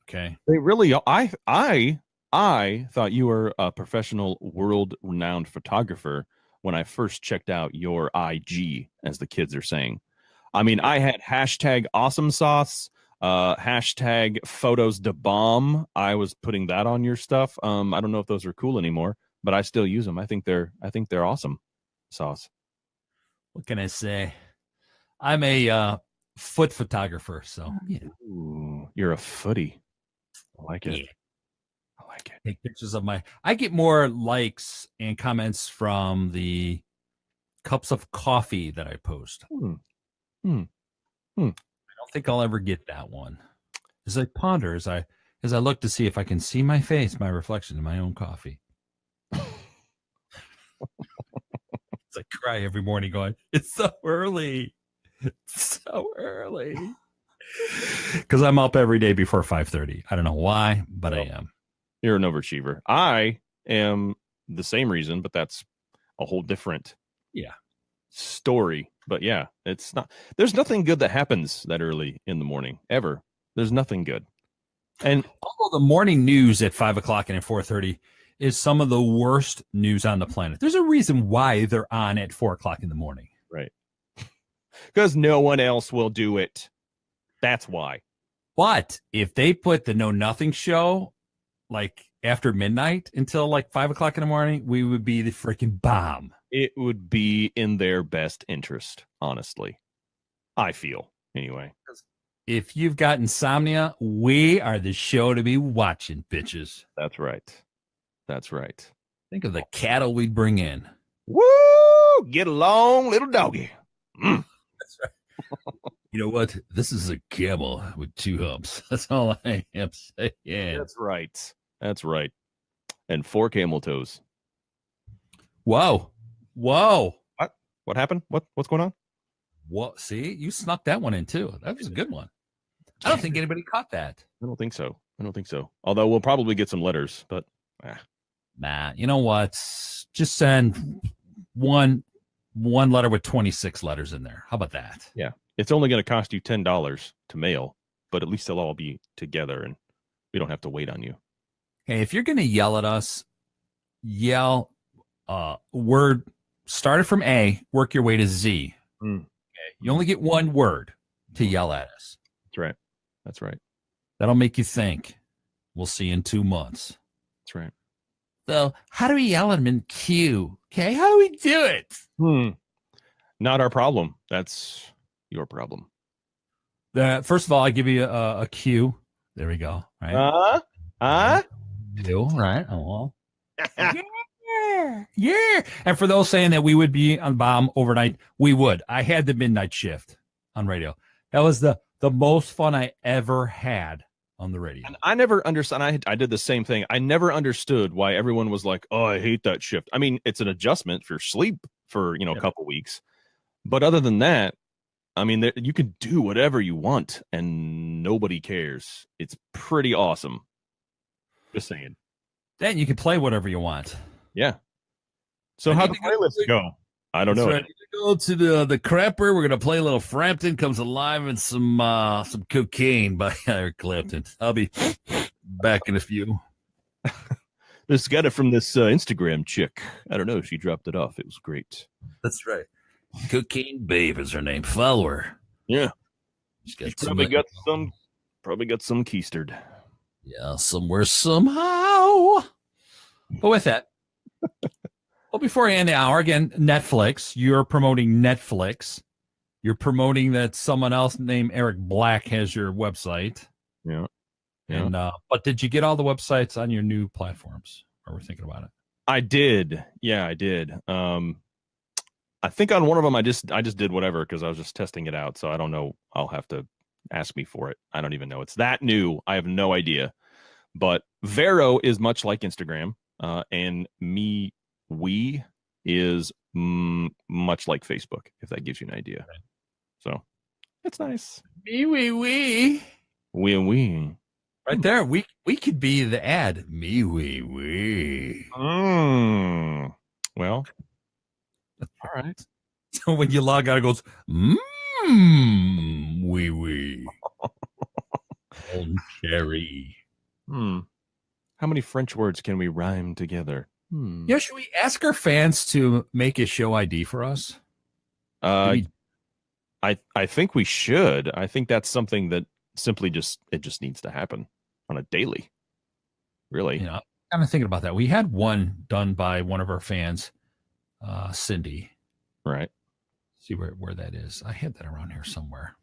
Okay. They really are. I thought you were a professional, world-renowned photographer when I first checked out your IG, as the kids are saying. I mean, I had hashtag awesome sauce, hashtag photos de bomb. I was putting that on your stuff. I don't know if those are cool anymore, but I still use them. I think they're awesome sauce. What can I say? I'm a foot photographer, so yeah. Ooh, you're a footy. I like it. Yeah. I like it. Take pictures of I get more likes and comments from the cups of coffee that I post. I don't think I'll ever get that one. As I ponder, as I look to see if I can see my face, my reflection in my own coffee. It's I cry every morning going, it's so early. It's so early. Because I'm up every day before 5:30. I don't know why, but I am. You're an overachiever. I am the same reason, but that's a whole different story. But yeah, it's not. There's nothing good that happens that early in the morning ever. There's nothing good. And although the morning news at 5 o'clock and at 4:30 is some of the worst news on the planet, there's a reason why they're on at 4 o'clock in the morning. Right. Because no one else will do it. That's why. But if they put the Know Nothing show like after midnight until like 5 o'clock in the morning, we would be the freaking bomb. It would be in their best interest, honestly. I feel, anyway. If you've got insomnia, we are the show to be watching, bitches. That's right. That's right. Think of the cattle we'd bring in. Woo! Get along, little doggy. That's right. You know what? This is a camel with 2 humps. That's all I am saying. That's right. That's right. And 4 camel toes. Whoa. What happened? What's going on? What? See, you snuck that one in too. That was a good one. I don't think anybody caught that. I don't think so. Although we'll probably get some letters, but nah. You know what? Just send one letter with 26 letters in there. How about that? Yeah. It's only going to cost you $10 to mail, but at least they'll all be together and we don't have to wait on you. Hey, if you're going to yell at us, yell word started from A, work your way to Z. Okay. You only get one word to yell at us. That's right. That'll make you think. We'll see you in 2 months. That's right. So how do we yell at them in Q? Okay, how do we do it? Not our problem. That's your problem. First of all, I give you a cue. There we go. Right. You right. Oh. Yeah. And for those saying that we would be on bomb overnight, we would. I had the midnight shift on radio. That was the most fun I ever had on the radio. And I never understood. I did the same thing. I never understood why everyone was like, "Oh, I hate that shift." I mean, it's an adjustment for sleep for a couple weeks, but other than that, I mean, you can do whatever you want and nobody cares. It's pretty awesome. Just saying. Then you can play whatever you want. Yeah. So how the playlist go? I don't know. Right. Go to the crapper. We're gonna play a little Frampton Comes Alive and some cocaine by Eric Clapton. I'll be back in a few. This got it from this Instagram chick. I don't know. She dropped it off. It was great. That's right. Cocaine Babe is her name. Follow her. Yeah. She's probably got some keistered. Yeah, somewhere, somehow. But with that, well, before I end the hour, again, Netflix. You're promoting Netflix. You're promoting that someone else named Eric Black has your website. Yeah. And but did you get all the websites on your new platforms? Or we're thinking about it. I did. Yeah, I did. I think on one of them I just did whatever because I was just testing it out. So I don't know. I'll have to ask me for it. I don't even know. It's that new. I have no idea. But Vero is much like Instagram, and We is much like Facebook, if that gives you an idea. Right. So it's nice. We. We. Right there. We could be the ad. We. Well, all right. So when you log out, it goes, Wee wee. Old cherry. How many French words can we rhyme together? Should we ask our fans to make a show ID for us? I think we should. I think that's something that simply just needs to happen on a daily. Really. I'm kind of thinking about that. We had one done by one of our fans, Cindy. Right. See where that is. I had that around here somewhere.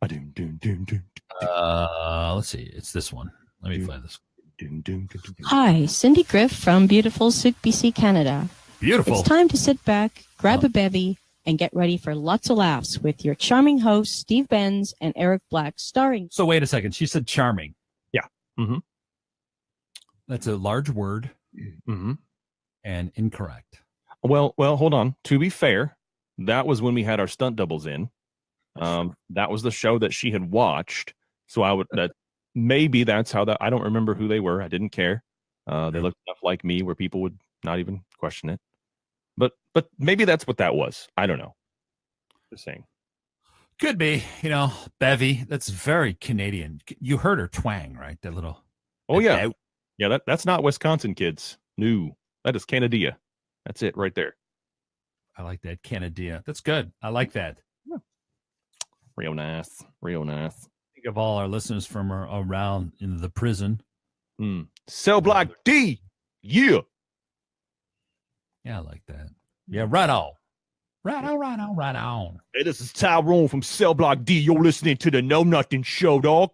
Let's see. It's this one. Let me find this. Hi, Cindy Griff from beautiful Sug BC, Canada. Beautiful. It's time to sit back, grab a bevy, and get ready for lots of laughs with your charming hosts, Steve Benz and Eric Black, starring. So wait a second. She said charming. Yeah. Mm-hmm. That's a large word. Mm-hmm. And incorrect. Well, hold on. To be fair, that was when we had our stunt doubles in. That was the show that she had watched. So maybe that's how I don't remember who they were. I didn't care. They looked enough like me where people would not even question it. But maybe that's what that was. I don't know. Just saying. Could be, bevy. That's very Canadian. You heard her twang, right? That little. Oh yeah, yeah. That's not Wisconsin, kids. No, that is Canada. That's it right there. I like that, Canada. That's good. I like that. Yeah. Real nice. Real nice. Think of all our listeners from around in the prison. Cell Block D. Yeah. Yeah, I like that. Yeah, right on. Right on. Hey, this is Tyrone from Cell Block D. You're listening to the Know Nothing Show, dog.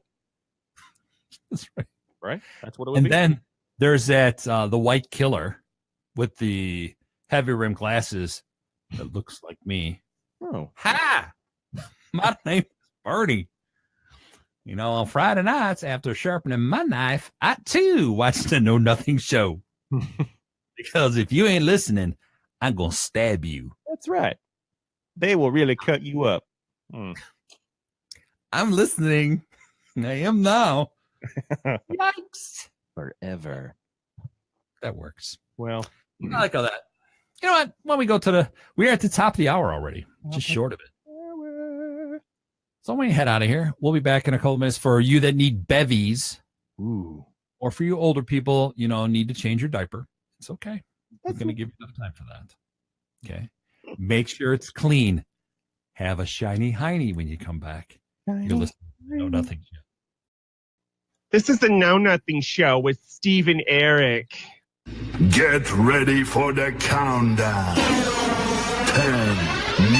That's right. Right? That's what it would be. And then there's that, the white killer with the heavy rim glasses that looks like me. Oh. Ha! My name's Bertie. On Friday nights after sharpening my knife, I too watch the Know Nothing Show. Because if you ain't listening, I'm going to stab you. That's right. They will really cut you up. I'm listening. I am now. Yikes. Forever. That works. Well, I like all that. You know what? When we go we're at the top of the hour already. Just short of it. So when you head out of here, we'll be back in a couple of minutes for you that need bevies. Ooh. Or for you older people, need to change your diaper. It's okay. We're going to give you enough time for that. Okay. Make sure it's clean. Have a shiny hiney when you come back. You're listening to Know Nothing Show. This is the Know Nothing Show with Steve and Eric. Get ready for the countdown. 10,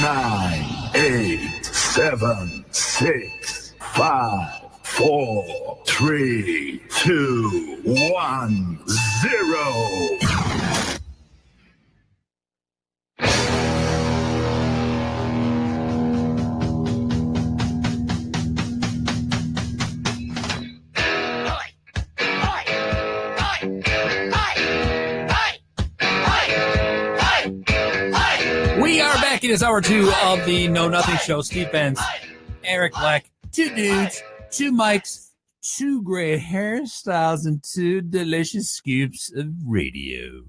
9, 8, 7, 6, 5, 4, 3, 2, 1, 0. We are back. It is hour 2 of the Know Nothing Show. Steve Benz, Eric Black, 2 dudes, 2 mics, 2 great hairstyles, and 2 delicious scoops of radio.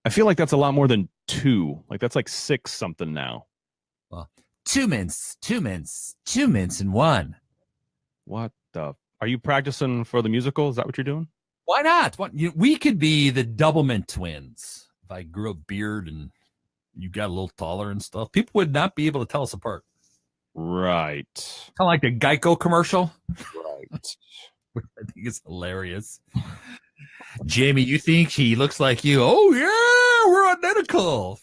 I feel like that's a lot more than 2. Like that's like 6 something now. Well, 2 mints, and 1. What the? Are you practicing for the musical? Is that what you're doing? Why not? We could be the Doublemint twins. If I grew a beard and you got a little taller and stuff, people would not be able to tell us apart. Right. Kind of like the Geico commercial. Right. I think it's hilarious. Jamie, you think he looks like you? Oh, yeah, we're identical.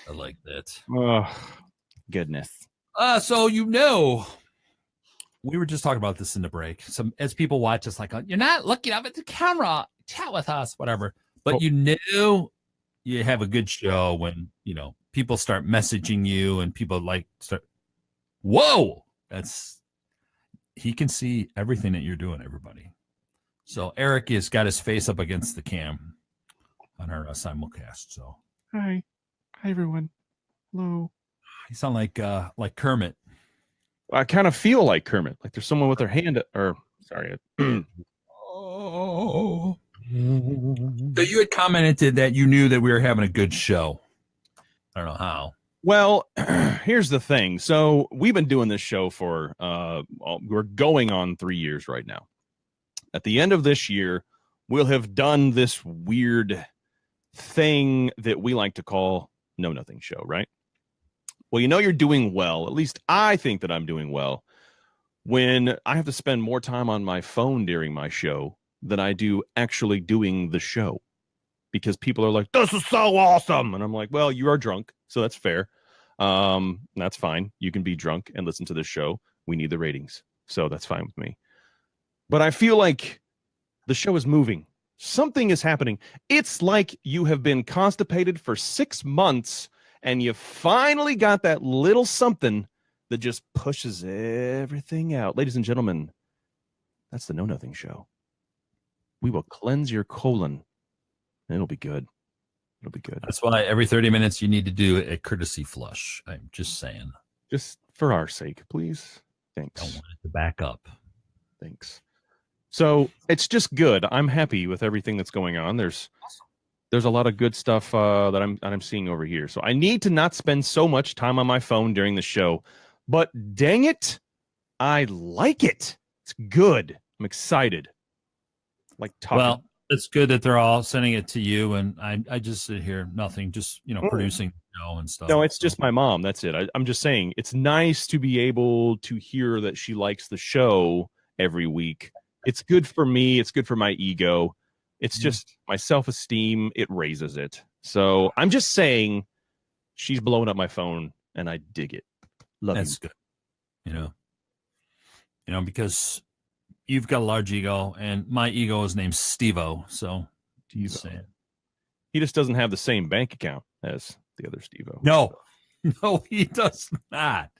I like that. Oh, goodness. So we were just talking about this in the break. So as people watch us, like, you're not looking up at the camera, chat with us, whatever. But you have a good show when, people start messaging you and people whoa, he can see everything that you're doing, everybody. So Eric has got his face up against the cam on our simulcast. So Hi everyone. Hello. You sound like Kermit. I kind of feel like Kermit, like there's someone with their hand, sorry. Oh. So you had commented that you knew that we were having a good show. I don't know how. Well, here's the thing. So we've been doing this show for we're going on 3 years right now. At the end of this year, we'll have done this weird thing that we like to call Know Nothing Show, right? Well, you're doing well. At least I think that I'm doing well when I have to spend more time on my phone during my show than I do actually doing the show. Because people are like, this is so awesome. And I'm like, well, you are drunk, so that's fair. That's fine. You can be drunk and listen to this show. We need the ratings. So that's fine with me. But I feel like the show is moving. Something is happening. It's like you have been constipated for 6 months and you finally got that little something that just pushes everything out. Ladies and gentlemen, that's the Know Nothing Show. We will cleanse your colon. It'll be good. It'll be good. That's why every 30 minutes you need to do a courtesy flush. I'm just saying. Just for our sake, please. Thanks. Don't want it to back up. Thanks. So it's just good. I'm happy with everything that's going on. There's a lot of good stuff that I'm seeing over here. So I need to not spend so much time on my phone during the show. But dang it, I like it. It's good. I'm excited. Like talking. Well, it's good that they're all sending it to you, and I just sit here, nothing, just producing the show and stuff. No, it's just my mom. That's it. I'm just saying it's nice to be able to hear that she likes the show every week. It's good for me. It's good for my ego. It's just my self-esteem. It raises it. So I'm just saying she's blowing up my phone, and I dig it. That's good. Because you've got a large ego, and my ego is named Steve-O. So He just doesn't have the same bank account as the other Steve-O. No, he does not.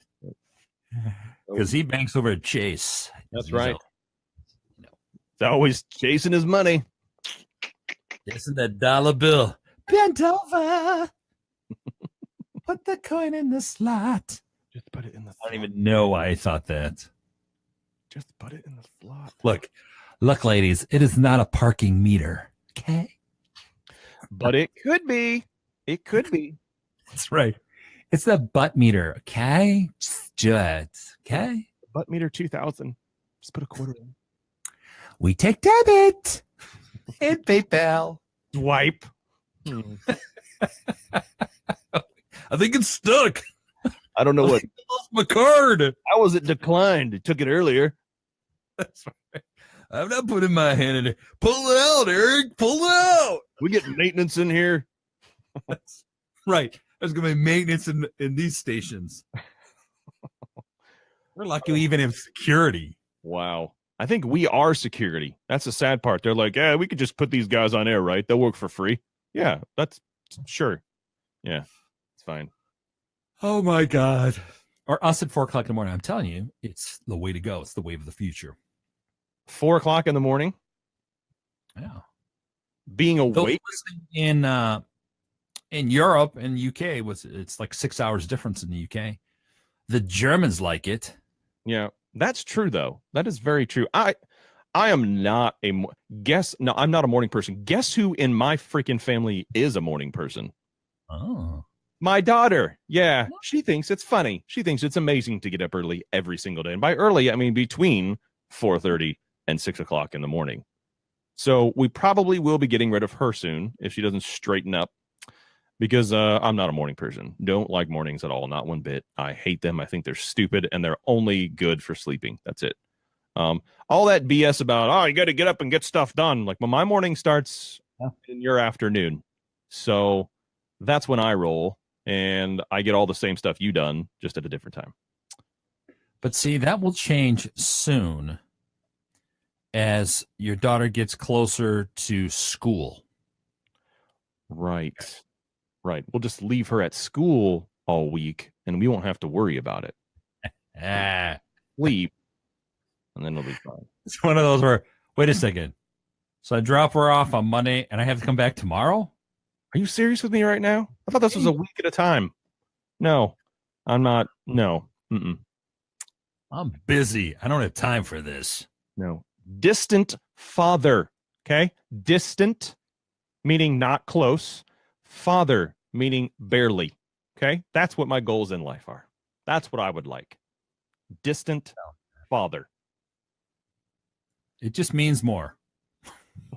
Because he banks over at Chase. That's right. He's always chasing his money. Chasing that dollar bill. Bent over. Put the coin in the slot. Just put it in the slot. I don't even know why I thought that. Just put it in the slot. Look, ladies, it is not a parking meter. Okay. But it could be. It could be. That's right. It's the butt meter. Okay. Just do it. Okay. Butt meter 2000. Just put a quarter in. We take debit and PayPal. Swipe. I think it's stuck. I don't know what. I lost my card. How was it declined? It took it earlier. That's right. I'm not putting my hand in it. Pull it out, Eric. Pull it out. We get maintenance in here. That's right. There's going to be maintenance in these stations. We're lucky we even have security. Wow. I think we are security. That's the sad part. They're like, yeah, we could just put these guys on air, right? They'll work for free. Yeah, that's sure. Yeah, it's fine. Oh, my God. Or us at 4 o'clock in the morning. I'm telling you, it's the way to go. It's the wave of the future. 4 o'clock in the morning? Yeah. Being awake? In Europe and UK, it's like 6 hours difference in the UK. The Germans like it. Yeah, that's true, though. That is very true. I am not I'm not a morning person. Guess who in my freaking family is a morning person? Oh. My daughter. Yeah, she thinks it's funny. She thinks it's amazing to get up early every single day. And by early, I mean between 4:30 and 6 o'clock in the morning. So we probably will be getting rid of her soon if she doesn't straighten up, because I'm not a morning person. Don't like mornings at all. Not one bit. I hate them. I think they're stupid and they're only good for sleeping. That's it. All that BS about, you got to get up and get stuff done. Like, well, my morning starts in your afternoon. So that's when I roll, and I get all the same stuff you done, just at a different time. But see, that will change soon as your daughter gets closer to school. Right. We'll just leave her at school all week, and we won't have to worry about it. Sleep, and then it'll be fine. It's one of those where, wait a second. So I drop her off on Monday, and I have to come back tomorrow? Are you serious with me right now? I thought this was a week at a time. No, I'm not. No. Mm-mm. I'm busy. I don't have time for this. No. Distant father. Okay? Distant, meaning not close. Father, meaning barely. Okay, that's what my goals in life are. That's what I would like. Distant father. It just means more.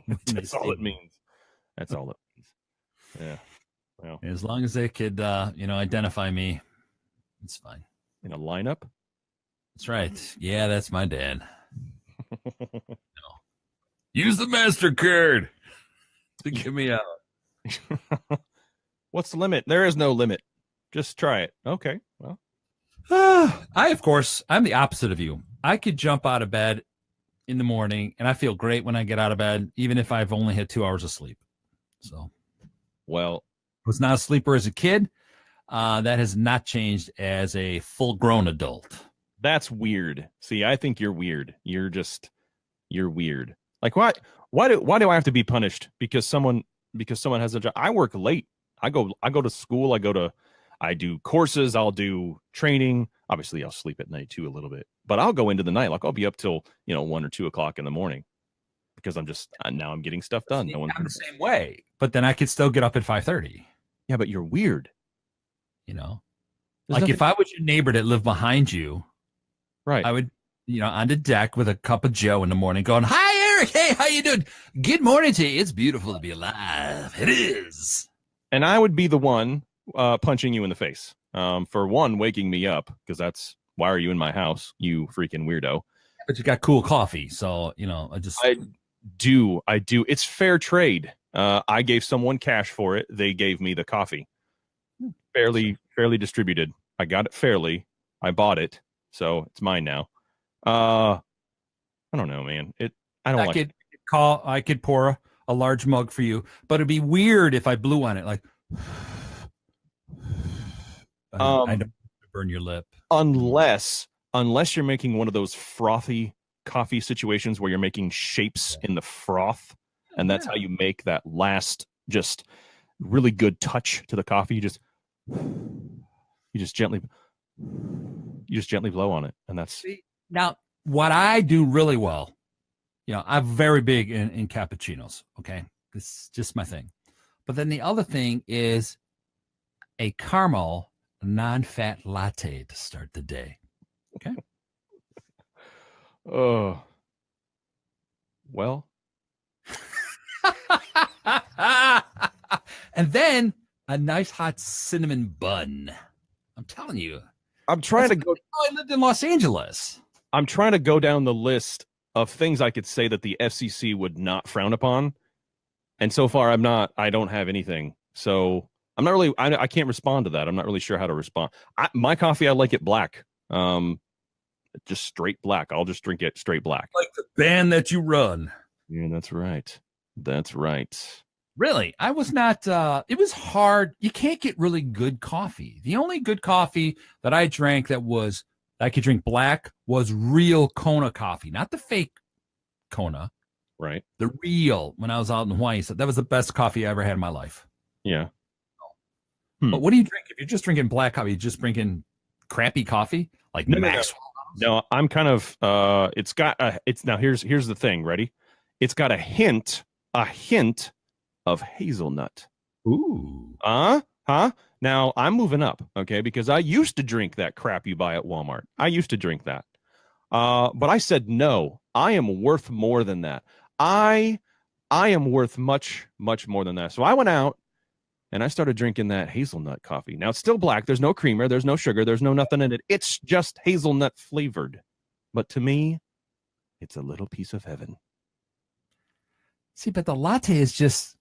That's all it means. That's all it means. Yeah. Well, As long as they could, identify me, it's fine. in a lineup. That's right. Yeah, that's my dad. Use the MasterCard to get me out. What's the limit? There is no limit. Just try it. Okay. Well, I'm the opposite of you. I could jump out of bed in the morning and I feel great when I get out of bed, even if I've only had 2 hours of sleep. So, well, I was not a sleeper as a kid. That has not changed as a full-grown adult. that's weird. See, I think you're weird. You're weird. Like, why do I have to be punished because someone has a job? I work late. I go to school. I do courses. I'll do training. Obviously, I'll sleep at night too a little bit, but I'll go into the night. Like, I'll be up till 1 or 2 o'clock in the morning because I'm getting stuff done. See, No one's I'm the same way, but then I could still get up at 5:30. Yeah, but you're weird. Like if I was your neighbor that lived behind you, Right. I would, on the deck with a cup of Joe in the morning going, "Hi, Eric. Hey, how you doing? Good morning to you. It's beautiful to be alive. It is." And I would be the one punching you in the face for one, waking me up, because that's why are you in my house, you freaking weirdo. But you got cool coffee, so I do. It's fair trade. I gave someone cash for it. They gave me the coffee. Fairly distributed. I got it fairly. I bought it, so it's mine now. I don't know, man. I could pour a large mug for you, but it'd be weird if I blew on it, like I don't burn your lip. Unless you're making one of those frothy coffee situations where you're making shapes in the froth, and that's how you make that last just really good touch to the coffee. You just gently blow on it, and that's now what I do really well. I'm very big in cappuccinos. Okay, this is just my thing. But then the other thing is a caramel non-fat latte to start the day. Okay. Oh, well. And then a nice hot cinnamon bun. I'm telling you. I'm trying to go. I lived in Los Angeles. I'm trying to go down the list of things I could say that the FCC would not frown upon. And so far, I don't have anything. So I'm not really, I can't respond to that. I'm not really sure how to respond. My coffee, I like it black. Just straight black. I'll just drink it straight black. Like the band that you run. Yeah, that's right. That's right. Really? I was not, it was hard. You can't get really good coffee. The only good coffee that I drank that I could drink black was real Kona coffee, not the fake Kona. Right. The real, when I was out in Hawaii. So that was the best coffee I ever had in my life. Yeah. But what do you drink? If you're just drinking black coffee, you're just drinking crappy coffee? Like Maxwell? No, I'm kind of, now here's the thing. Ready? It's got a hint of hazelnut. Ooh. Huh? Now I'm moving up, okay? Because I used to drink that crap you buy at Walmart. I used to drink that. But I said, no, I am worth more than that. I am worth much, much more than that. So I went out and I started drinking that hazelnut coffee. Now it's still black. There's no creamer. There's no sugar. There's no nothing in it. It's just hazelnut flavored. But to me, it's a little piece of heaven. See, but the latte is just,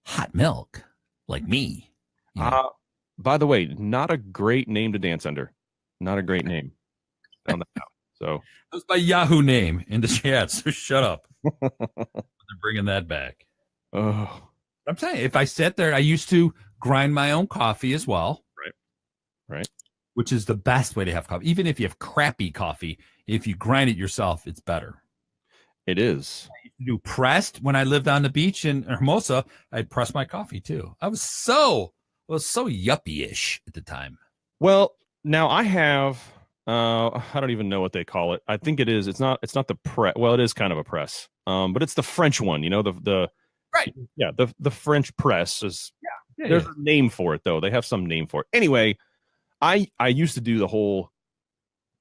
hot milk, like me. By the way, not a great name to dance under. Not a great name. Found that out. So that was my Yahoo name in the chat. So shut up. They're bringing that back. Oh, I'm saying, if I sat there, I used to grind my own coffee as well. Right. Which is the best way to have coffee. Even if you have crappy coffee, if you grind it yourself, it's better. It is. I used to do pressed when I lived on the beach in Hermosa. I'd press my coffee too. I was so yuppie-ish at the time. Well, now I have. I don't even know what they call it. I think it is. It's not the press. Well, it is kind of a press. But it's the French one. The right. Yeah. The French press is. Yeah. There's a name for it, though. They have some name for it. Anyway, I used to do the whole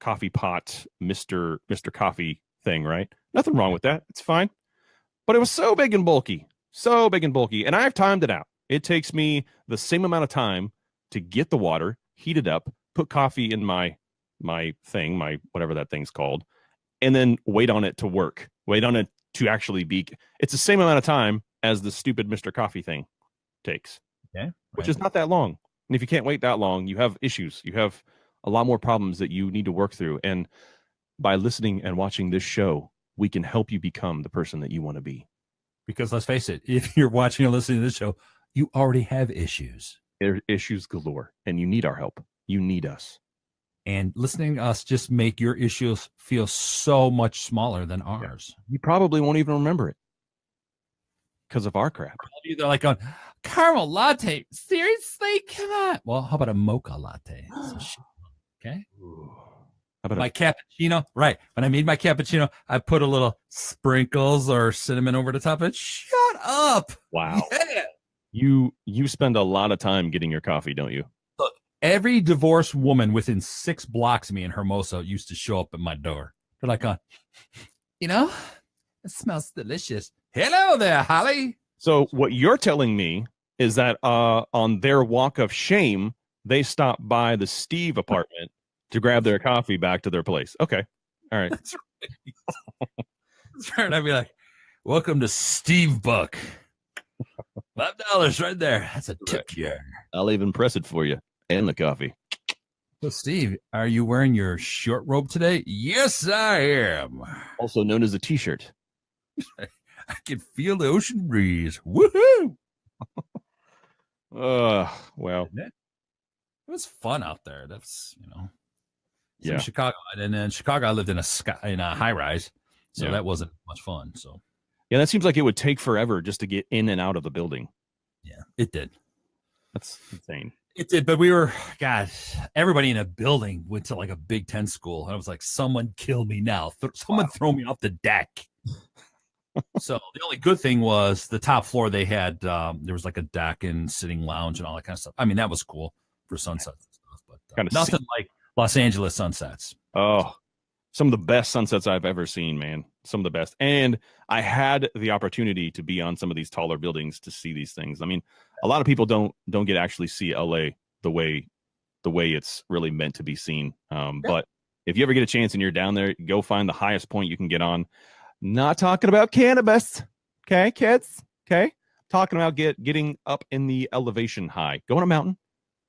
coffee pot, Mr. Coffee thing, right? Nothing wrong with that. It's fine. But it was so big and bulky. And I've timed it out. It takes me the same amount of time to get the water, heat it up, put coffee in my thing, my whatever that thing's called, and then wait on it to work. Wait on it to actually be. It's the same amount of time as the stupid Mr. Coffee thing takes. Okay. Which is not that long. And if you can't wait that long, you have issues. You have a lot more problems that you need to work through. And by listening and watching this show, we can help you become the person that you want to be. Because let's face it, if you're watching or listening to this show, you already have issues. There are issues galore, and you need our help. You need us. And listening to us just make your issues feel so much smaller than ours. You probably won't even remember it because of our crap. They're like going, caramel latte. Seriously? Come on. Well, how about a mocha latte? Okay. How about my cappuccino? Right. When I made my cappuccino, I put a little sprinkles or cinnamon over the top of it. Shut up. Wow. Yeah. You spend a lot of time getting your coffee, don't you? Look, every divorced woman within 6 blocks of me in Hermosa used to show up at my door. They're like, it smells delicious. Hello there, Holly. So what you're telling me is that on their walk of shame, they stopped by the Steve apartment to grab their coffee back to their place. Okay. All right. That's right. That's right. I'd be like, welcome to Steve Buck. $5 right there. That's a tip here. I'll even press it for you and the coffee. So, Steve, are you wearing your short robe today? Yes, I am. Also known as a t-shirt. I can feel the ocean breeze. Woohoo! Well. It was fun out there. That's, Yeah. Chicago. And then in Chicago, I lived in a high rise. So that wasn't much fun. So, yeah, that seems like it would take forever just to get in and out of the building. Yeah, it did. That's insane. It did, but everybody in a building went to like a Big Ten school. And I was like, someone kill me now. Someone throw me off the deck. So the only good thing was the top floor they had, there was like a deck and sitting lounge and all that kind of stuff. I mean, that was cool for sunsets and stuff, but nothing like Los Angeles sunsets. Oh, some of the best sunsets I've ever seen, man. Some of the best. And I had the opportunity to be on some of these taller buildings to see these things. I mean, a lot of people don't get to actually see LA the way it's really meant to be seen. But if you ever get a chance and you're down there, go find the highest point you can get on. Not talking about cannabis. Okay, kids. Okay. Talking about getting up in the elevation high. Go on a mountain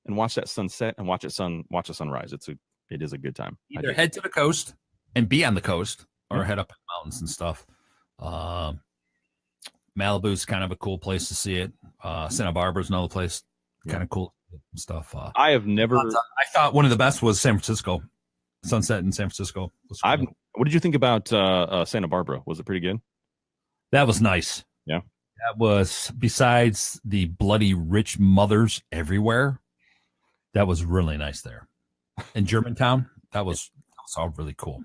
and watch that sunset and watch the sunrise. It is a good time. Either head to the coast and be on the coast or head up in the mountains and stuff. Malibu's kind of a cool place to see it. Santa Barbara's another place, kind of cool stuff. I have never. I thought one of the best was San Francisco. Sunset in San Francisco. What did you think about Santa Barbara? Was it pretty good? That was nice. Yeah. That was, besides the bloody rich mothers everywhere, that was really nice there. In Germantown, that was all really cool.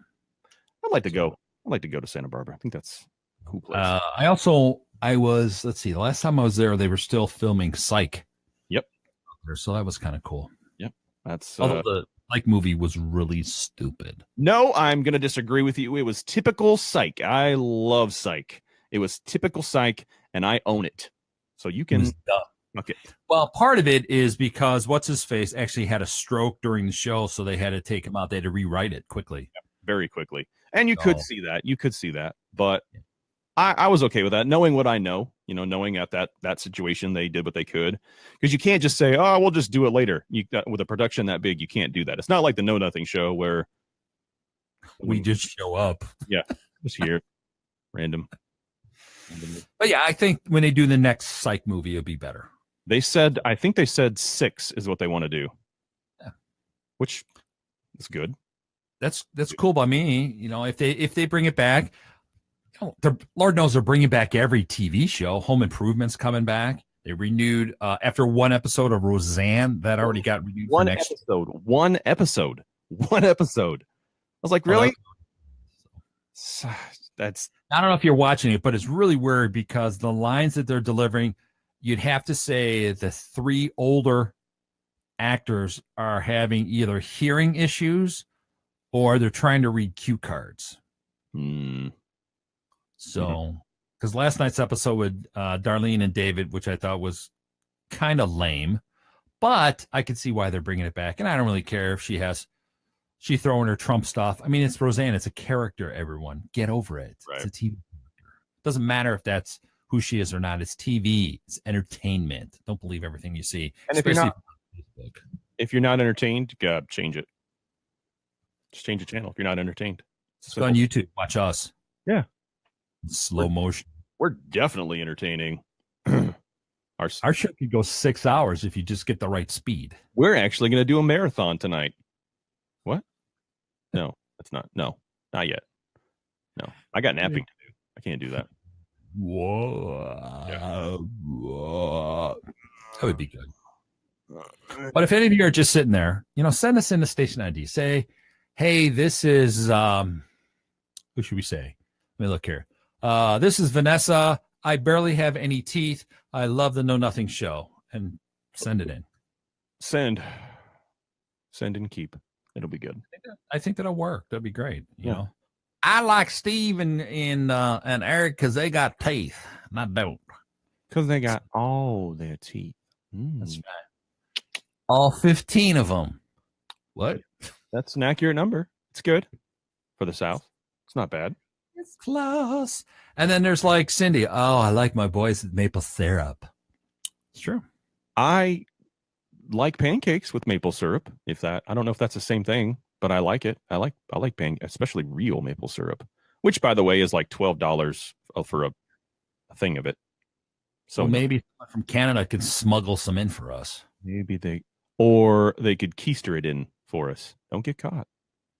I'd like to go. I'd like to go to Santa Barbara. I think that's a cool place. Let's see, the last time I was there, they were still filming Psych. Yep. So that was kind of cool. Yep. That's although the Psych movie was really stupid. No, I'm going to disagree with you. It was typical Psych. I love Psych. It was typical Psych, and I own it. So you can. Okay. Well, part of it is because what's-his-face actually had a stroke during the show, so they had to take him out. They had to rewrite it quickly. Yeah, very quickly. And you could see that. You could see that. But I was okay with that, knowing what I know, knowing at that situation, they did what they could. Because you can't just say, oh, we'll just do it later. With a production that big, you can't do that. It's not like the Know Nothing show where we just show up. Yeah, just here. Random. But yeah, I think when they do the next Psych movie, it'll be better. I think they said 6 is what they want to do. Yeah. Which is good. That's cool by me. If they bring it back, Lord knows they're bringing back every TV show. Home Improvement's coming back. They renewed after one episode of Roseanne that already got renewed. One episode. I was like, really? That's. I don't know if you're watching it, but it's really weird because the lines that they're delivering, you'd have to say the three older actors are having either hearing issues or they're trying to read cue cards. So, because last night's episode with Darlene and David, which I thought was kind of lame, but I could see why they're bringing it back. And I don't really care if she throwing her Trump stuff. I mean, it's Roseanne. It's a character, everyone. Get over it. Right. It's a TV character. Doesn't matter if that's who she is or not. It's TV. It's entertainment. Don't believe everything you see. And if you're not entertained, change it. Just change the channel if you're not entertained. Go on YouTube. Watch us. Yeah. Slow motion. We're definitely entertaining. Our show could go 6 hours if you just get the right speed. We're actually going to do a marathon tonight. What? No, that's not. No, not yet. No, I got napping to do. I can't do that. Whoa. That would be good. But if any of you are just sitting there, send us in the station ID. Say, hey, this is, who should we say? Let me look here. This is Vanessa. I barely have any teeth. I love the Know Nothing show. And send it in. Send and keep. It'll be good. I think that'll work. That'd be great. You know, I like Steve and Eric because they got teeth. And I don't. Because they got all their teeth. That's right. All 15 of them. What? That's an accurate number. It's good for the South. It's not bad. It's close. And then there's like Cindy. Oh, I like my boys with maple syrup. It's true. I like pancakes with maple syrup. I don't know if that's the same thing, but I like it. I like especially real maple syrup, which by the way is like $12 for a thing of it. So maybe someone from Canada could smuggle some in for us. Maybe they could keister it in for us. Don't get caught.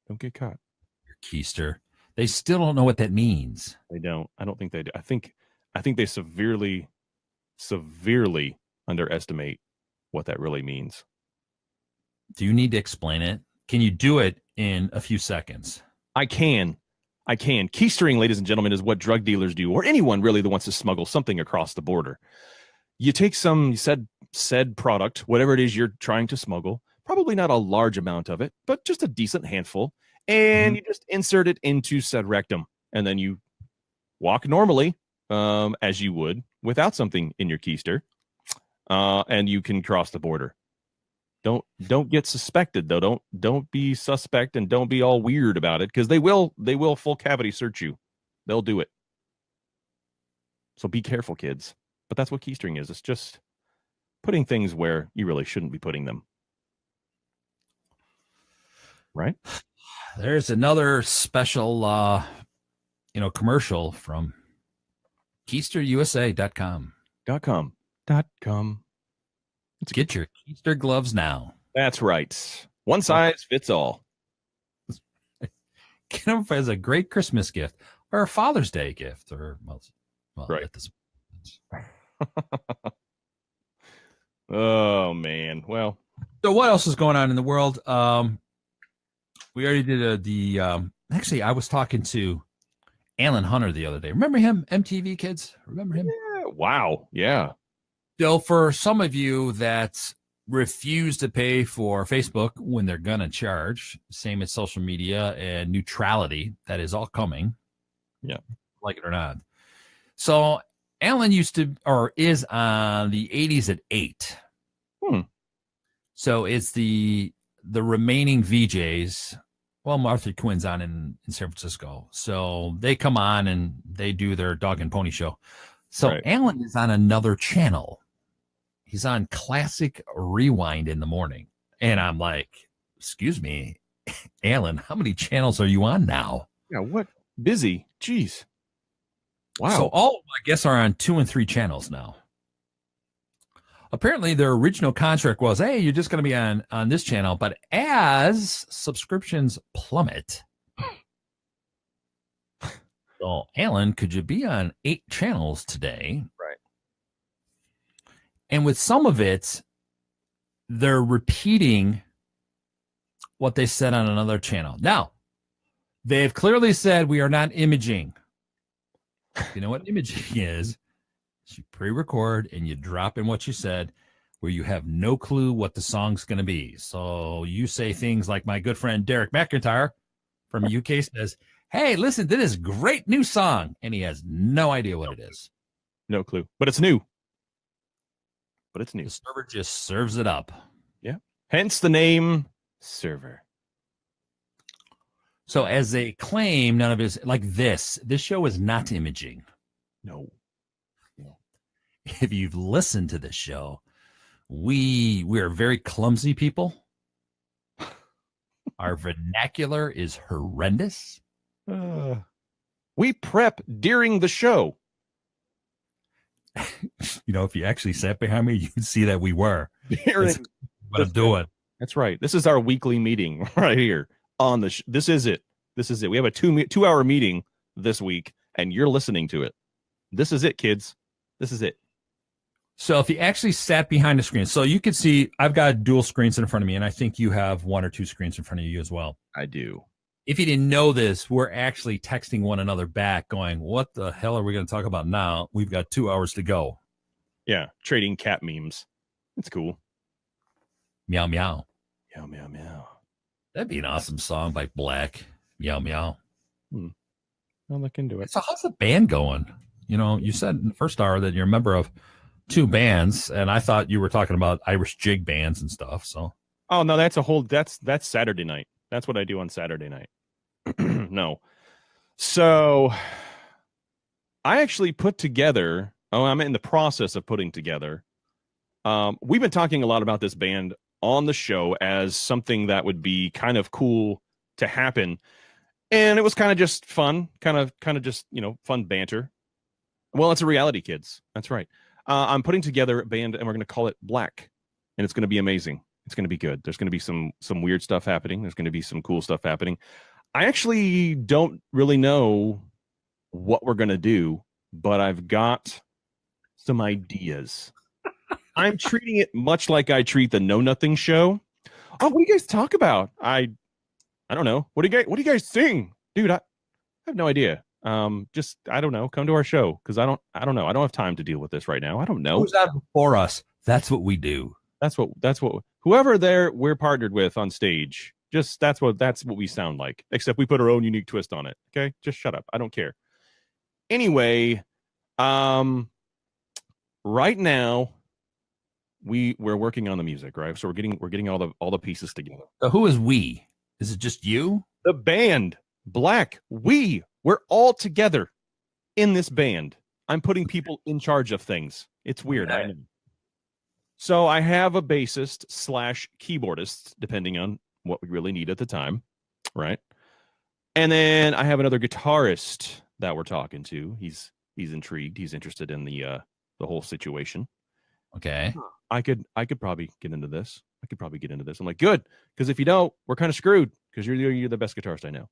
Your keister. They still don't know what that means. They don't. I don't think they do. I think they severely underestimate what that really means. Do you need to explain it? Can you do it in a few seconds? I can. Keistering, ladies and gentlemen, is what drug dealers do, or anyone really that wants to smuggle something across the border. You take some said product, whatever it is you're trying to smuggle, probably not a large amount of it, but just a decent handful, and you just insert it into said rectum, and then you walk normally, as you would without something in your keister, and you can cross the border. Don't get suspected though. Don't be suspect and don't be all weird about it, because they will full cavity search you. They'll do it. So be careful, kids. But that's what keistering is. It's just putting things where you really shouldn't be putting them. Right? There's another special commercial from KeisterUSA.com. .com. Get your keister gloves now. That's right. One size fits all. Get them as a great Christmas gift or a Father's Day gift, or right. Oh man. Well, so what else is going on in the world? We already did actually I was talking to Alan Hunter the other day. Remember him? MTV Kids? Remember him? Yeah. Wow. Yeah. So for some of you that refuse to pay for Facebook when they're going to charge, same as social media and neutrality, that is all coming. Yeah. Like it or not. So Alan is on the 80s at 8. So it's the remaining VJs. Well, Martha Quinn's on in San Francisco. So they come on and they do their dog and pony show. So right. Alan is on another channel. He's on Classic Rewind in the morning. And I'm like, excuse me, Alan, how many channels are you on now? Yeah, what? Busy. Jeez. Wow. So all of them, I guess, are on 2 and 3 channels now. Apparently, their original contract was, hey, you're just going to be on this channel. But as subscriptions plummet, so Alan, could you be on 8 channels today? Right. And with some of it, they're repeating what they said on another channel. Now, they've clearly said we are not imaging. You know what imaging is? You pre-record and you drop in what you said, where you have no clue what the song's going to be. So you say things like my good friend Derek McIntyre from UK says, "Hey, listen to this great new song," and he has no idea what it is. No clue, but it's new. But it's new. The server just serves it up. Yeah. Hence the name server. So as they claim, none of his like this show is not imaging. No. If you've listened to this show, we are very clumsy people. Our vernacular is horrendous. We prep during the show. If you actually sat behind me, you'd see that we were. During what I'm doing. That's right. This is our weekly meeting right here on the. This is it. This is it. We have a 2-hour meeting this week, and you're listening to it. This is it, kids. This is it. So if you actually sat behind the screen, so you can see I've got dual screens in front of me, and I think you have 1 or 2 screens in front of you as well. I do. If you didn't know this, we're actually texting one another back going, what the hell are we going to talk about now? We've got 2 hours to go. Yeah, trading cat memes. It's cool. Meow, meow. Meow, meow, meow. That'd be an awesome song by Black. Meow, meow. I'll look into it. So how's the band going? You said in the first hour that you're a member of 2 bands, and I thought you were talking about Irish jig bands and stuff. So, oh no, that's Saturday night. That's what I do on Saturday night. No, so I actually put together. Oh, I'm in the process of putting together. We've been talking a lot about this band on the show as something that would be kind of cool to happen, and it was kind of just fun, kind of just fun banter. Well, it's a reality, kids. That's right. I'm putting together a band, and we're going to call it Black, and it's going to be amazing. It's going to be good. There's going to be some weird stuff happening. There's going to be some cool stuff happening. I actually don't really know what we're going to do, but I've got some ideas. I'm treating it much like I treat the Know Nothing show. Oh, what do you guys talk about? I don't know. What do you guys sing? Dude, I have no idea. Just I don't know. Come to our show because I don't know. I don't have time to deal with this right now. I don't know. Who's out before us? That's what we do. That's what whoever we're partnered with on stage. Just that's what we sound like. Except we put our own unique twist on it. Okay, just shut up. I don't care. Anyway, right now we're working on the music, right? So we're getting all the pieces together. So who is we? Is it just you? The band Black. We're all together in this band. I'm putting people in charge of things. It's weird. I know. So I have a bassist / keyboardist, depending on what we really need at the time, right? And then I have another guitarist that we're talking to. He's intrigued. He's interested in the whole situation. Okay. I could probably get into this. I'm like, good, because if you don't, we're kind of screwed because you're the best guitarist I know.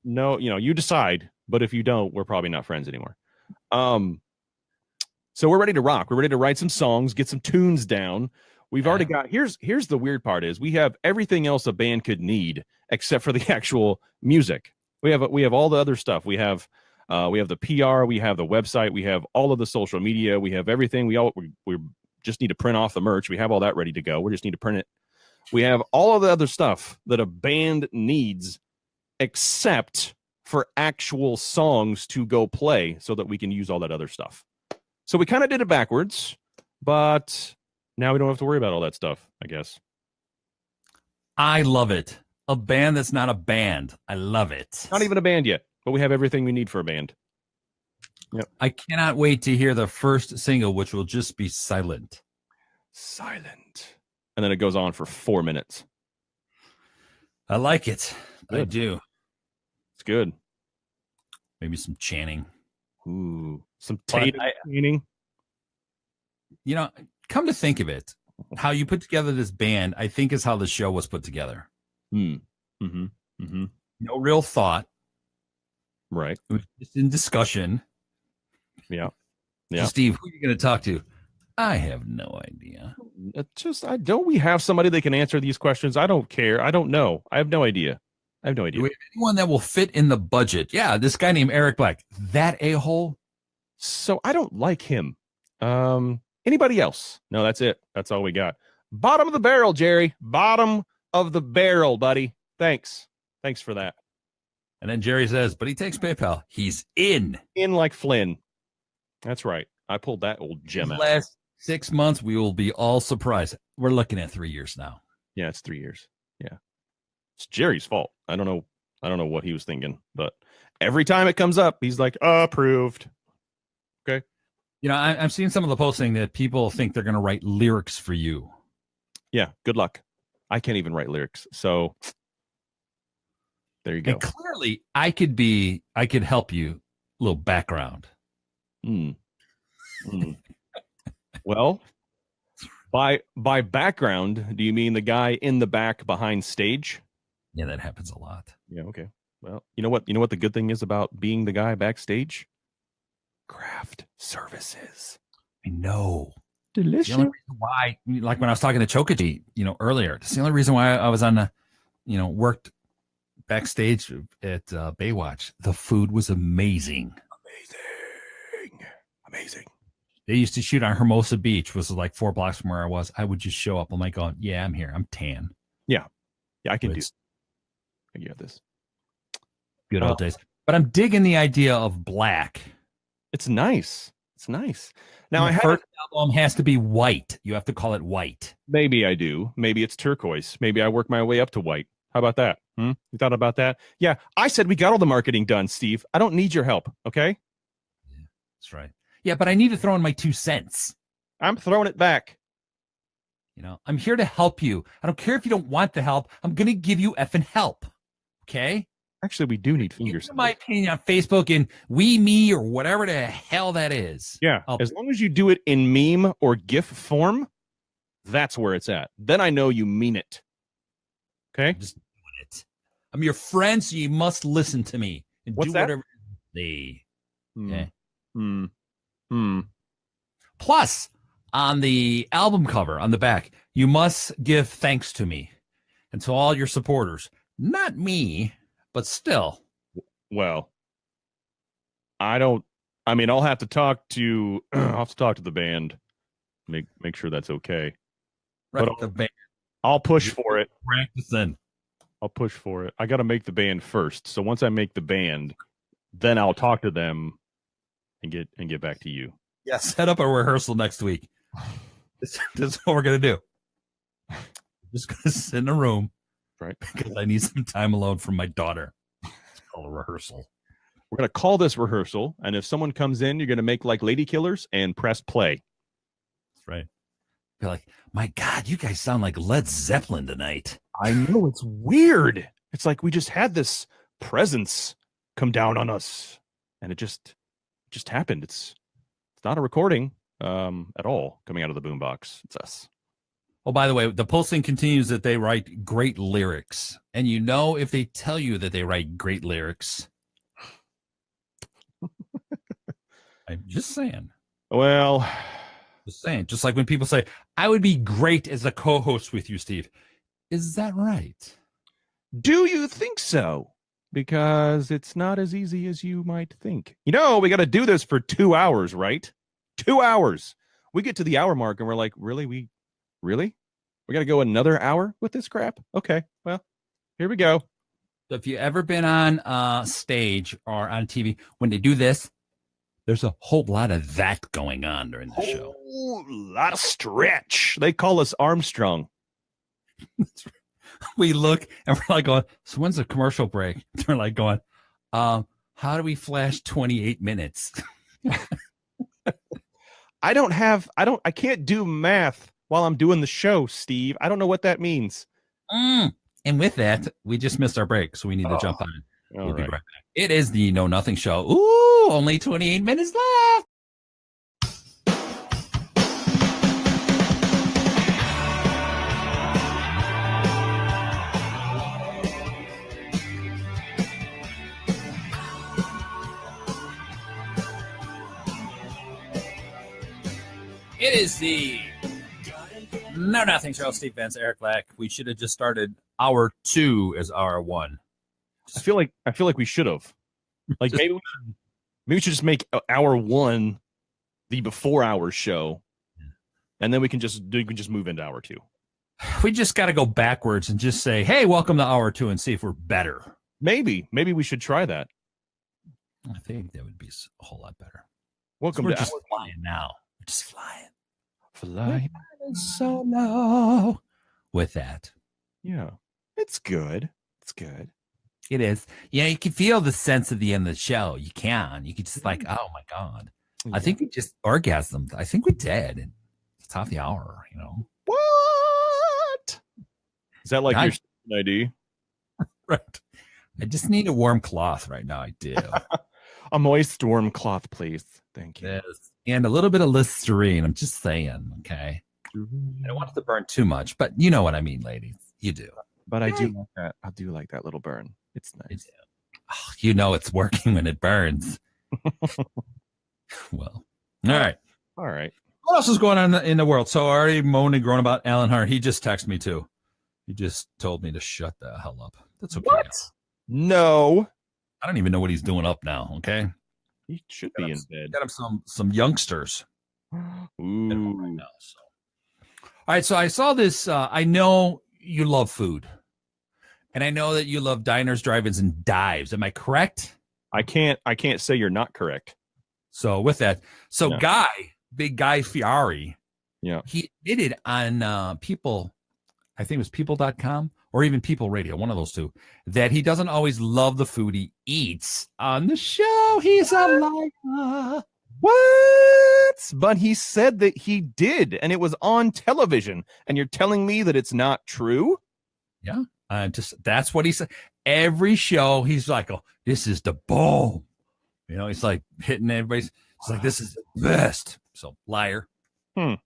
No, you decide. But if you don't, we're probably not friends anymore. So we're ready to rock. We're ready to write some songs, get some tunes down. We've already got here's the weird part is we have everything else a band could need except for the actual music. We have all the other stuff. We have the PR, we have the website, we have all of the social media, we have everything. We just need to print off the merch. We have all that ready to go. We just need to print it. We have all of the other stuff that a band needs except for actual songs to go play so that we can use all that other stuff. So we kind of did it backwards, but now we don't have to worry about all that stuff, I guess. I love it. A band that's not a band. I love it. Not even a band yet, but we have everything we need for a band. Yep. I cannot wait to hear the first single, which will just be Silent. Silent. And then it goes on for 4 minutes. I like it. Good. I do. It's good. Maybe some chanting. Ooh, some chanting. Come to think of it, how you put together this band, I think is how the show was put together. Mm-hmm. No real thought. Right. It was just in discussion. Yeah. So Steve, who are you going to talk to? I have no idea. Don't we have somebody that can answer these questions? I don't care. I don't know. I have no idea. I have no Do idea. we have anyone that will fit in the budget? Yeah, this guy named Eric Black. That a-hole? So I don't like him. Anybody else? No, that's it. That's all we got. Bottom of the barrel, Jerry. Bottom of the barrel, buddy. Thanks for that. And then Jerry says, but he takes PayPal. He's in. In like Flynn. That's right. I pulled that old gem out. Last 6 months, we will be all surprised. We're looking at 3 years now. Yeah, it's 3 years. Yeah. It's Jerry's fault. I don't know what he was thinking, but every time it comes up, he's like, approved. Okay. You know, I'm seeing some of the posts saying that people think they're going to write lyrics for you. Yeah, good luck. I can't even write lyrics. So there you go. And clearly, I could help you. A little background. Well, by background, do you mean the guy in the back behind stage? Yeah, that happens a lot. Yeah, okay. Well, you know what the good thing is about being the guy backstage? Craft services. I know. Delicious. The only reason why, like when I was talking to Chokaji, earlier, it's the only reason why I was on the, worked backstage at Baywatch. The food was amazing. Amazing. They used to shoot on Hermosa Beach, which was like 4 blocks from where I was. I would just show up. I'm like, going, yeah, I'm here. I'm tan. Yeah, I can do. It's I get this. good old days. But I'm digging the idea of black. It's nice. It's nice. Now I the have first album has to be white. You have to call it white. Maybe I do. Maybe it's turquoise. Maybe I work my way up to white. How about that? You thought about that? Yeah, I said we got all the marketing done, Steve. I don't need your help, okay? Yeah, that's right. Yeah, but I need to throw in my 2 cents. I'm throwing it back. I'm here to help you. I don't care if you don't want the help. I'm going to give you effing help. Okay? Actually, we do need fingers. Give my opinion on Facebook and me, or whatever the hell that is. Yeah, as long as you do it in meme or GIF form, that's where it's at. Then I know you mean it. Okay? I'm just doing it. I'm your friend, so you must listen to me and What's do that? whatever they. Okay. Plus, on the album cover on the back, you must give thanks to me and to all your supporters. Not me, but still. Well, I'll have to talk to the band. Make sure that's okay. Right, but the band. I'll push for it. Practicing. I'll push for it. I got to make the band first. So once I make the band, then I'll talk to them and get back to you. Yeah, set up a rehearsal next week. This is what we're gonna do. I'm just gonna sit in a room, right? Because I need some time alone from my daughter. It's called a rehearsal. We're gonna call this rehearsal, and if someone comes in, you're gonna make like Lady Killers and press play. That's right. Be like, my God, you guys sound like Led Zeppelin tonight. I know, it's weird. It's like we just had this presence come down on us, and it just happened. It's not a recording at all coming out of the boombox. It's us. Oh, by the way, the posting continues that they write great lyrics. And if they tell you that they write great lyrics, I'm just saying. Well, just like when people say, I would be great as a co-host with you, Steve. Is that right? Do you think so? Because it's not as easy as you might think. We got to do this for 2 hours, right? 2 hours. We get to the hour mark and we're like, really? We got to go another hour with this crap? Okay, well, here we go. So if you've ever been on stage or on TV, when they do this, there's a whole lot of that going on during the show. A lot of stretch. They call us Armstrong. We look and we're like going, so when's the commercial break? They're like going, how do we flash 28 minutes? I can't do math while I'm doing the show, Steve. I don't know what that means. And with that, we just missed our break, so we need to jump on. We'll be right back. It is the Know Nothing Show. Ooh, only 28 minutes left. It is the Know Nothing Show. Steve Benz, Eric Black. We should have just started hour 2 as hour 1. I feel like we should have. Like maybe we should just make hour 1 the before hours show, and then we can just move into hour 2. We just got to go backwards and just say, "Hey, welcome to hour 2," and see if we're better. Maybe we should try that. I think that would be a whole lot better. Welcome We're to just flying now. We're just flying. Flying Solo. With that, yeah, it's good. It's good. it is. Yeah, you can feel the sense of the end of the show. You can just like, oh my god. Yeah. I think we just orgasmed. I think we did. And it's top of the hour, What? Is that like your ID? Right. I just need a warm cloth right now. I do. A moist warm cloth, please. Thank you. Yes. And a little bit of Listerine. I'm just saying, okay? I don't want it to burn too much, but you know what I mean, ladies. You do. But I do like that. I do like that little burn. It's nice. Oh, it's working when it burns. Well, all right. All right. What else is going on in the world? So I already moaned and groaned about Alan Hart. He just texted me too. He just told me to shut the hell up. That's okay. What? No. I don't even know what he's doing up now. Okay. He should be in bed. Got him some youngsters. Ooh. Right now, so. All right. So I saw this. I know you love food. And I know that you love diners, drive-ins, and dives. Am I correct? I can't say you're not correct. So with that, Big Guy Fieri, he admitted on People, I think it was people.com or even People Radio, one of those two, that he doesn't always love the food he eats on the show. He's a liar. What? But he said that he did, and it was on television. And you're telling me that it's not true? Yeah. That's what he said. Every show, he's like, "Oh, this is the bomb." He's like hitting everybody's. It's like, this is the best. So, liar. I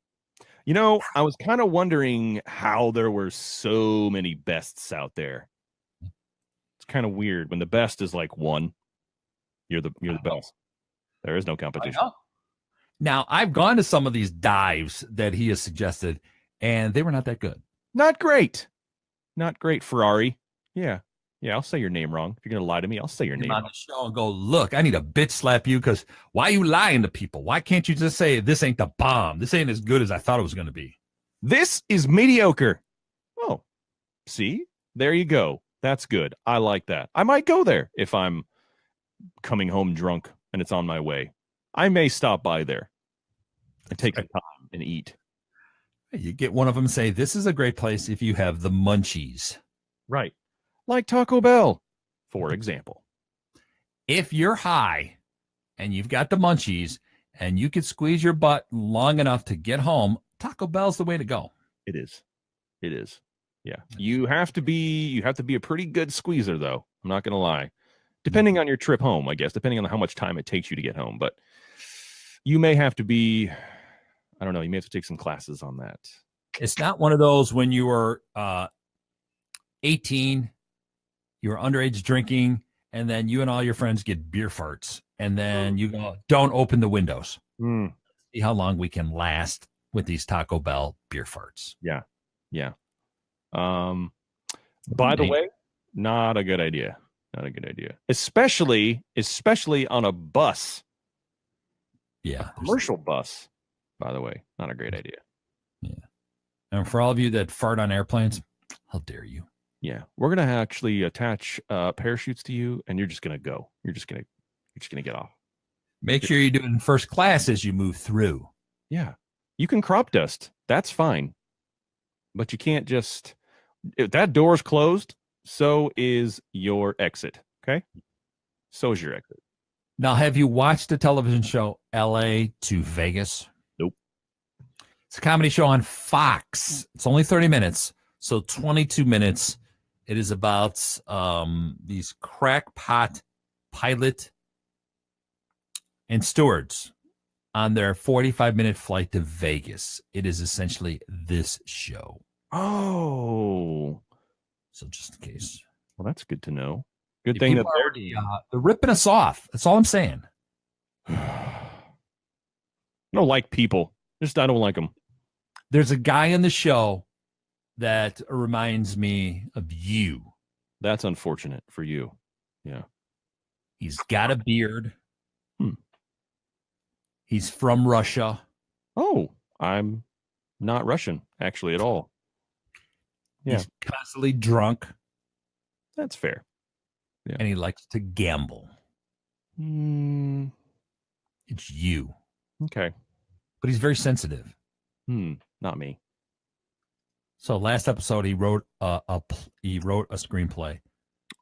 was kind of wondering how there were so many bests out there. It's kind of weird when the best is like one. You're the best. There is no competition. Now, I've gone to some of these dives that he has suggested, and they were not that good. Not great. Not great, Ferrari. Yeah, I'll say your name wrong. If you're going to lie to me, I'll say your name on wrong. the show and go, look, I need a bitch slap you because why are you lying to people? Why can't you just say this ain't the bomb? This ain't as good as I thought it was going to be. This is mediocre. Oh, see? There you go. That's good. I like that. I might go there if I'm coming home drunk and it's on my way. I may stop by there and take the time and eat. You get one of them say, this is a great place if you have the munchies. Right. Like Taco Bell, for example. If you're high and you've got the munchies and you can squeeze your butt long enough to get home, Taco Bell's the way to go. It is. Yeah. You have to be a pretty good squeezer, though. I'm not going to lie. Depending on your trip home, I guess, depending on how much time it takes you to get home. But you may have to be, I don't know, you may have to take some classes on that. It's not one of those when you were 18, you were underage drinking, and then you and all your friends get beer farts. And then you go, don't open the windows. See how long we can last with these Taco Bell beer farts. Yeah. By the way, not a good idea. Not a good idea. Especially on a bus. Yeah. A commercial bus, by the way. Not a great idea. Yeah. And for all of you that fart on airplanes, how dare you? Yeah. We're going to actually attach parachutes to you, and you're just going to go. You're just going to get off. Make sure you do it in first class as you move through. Yeah. You can crop dust. That's fine. But you can't just... If that door's closed, so is your exit. Okay? So is your exit. Now, have you watched the television show L.A. to Vegas? Nope. It's a comedy show on Fox. It's only 30 minutes, so 22 minutes. It is about these crackpot pilot and stewards on their 45-minute flight to Vegas. It is essentially this show. Oh. So just in case. Well, that's good to know. Good thing that they're ripping us off. That's all I'm saying. I don't like people. I don't like them. There's a guy on the show that reminds me of you. That's unfortunate for you. Yeah. He's got a beard. Hmm. He's from Russia. Oh, I'm not Russian actually at all. Yeah. He's constantly drunk. That's fair. Yeah. And he likes to gamble. It's you. Okay. But he's very sensitive. Not me. So last episode, he wrote a screenplay,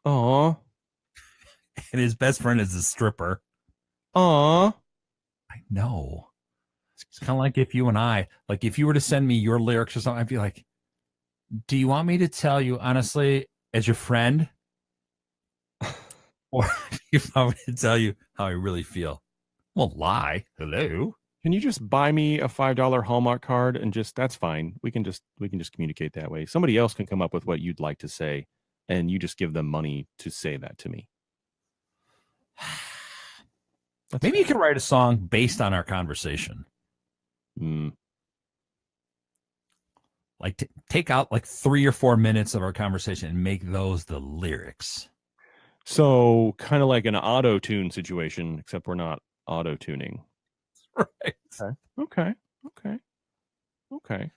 Aw. and his best friend is a stripper. Aw. I know. It's kind of like if you and I, like if you were to send me your lyrics or something, I'd be like, do you want me to tell you honestly as your friend? Or do you want me to tell you how I really feel? Well, lie. Hello. Can you just buy me a $5 Hallmark card and that's fine. We can just communicate that way. Somebody else can come up with what you'd like to say and you just give them money to say that to me. Maybe you can write a song based on our conversation. Like take out like 3 or 4 minutes of our conversation and make those the lyrics. So kind of like an auto-tune situation, except we're not auto-tuning. Right. Okay. There could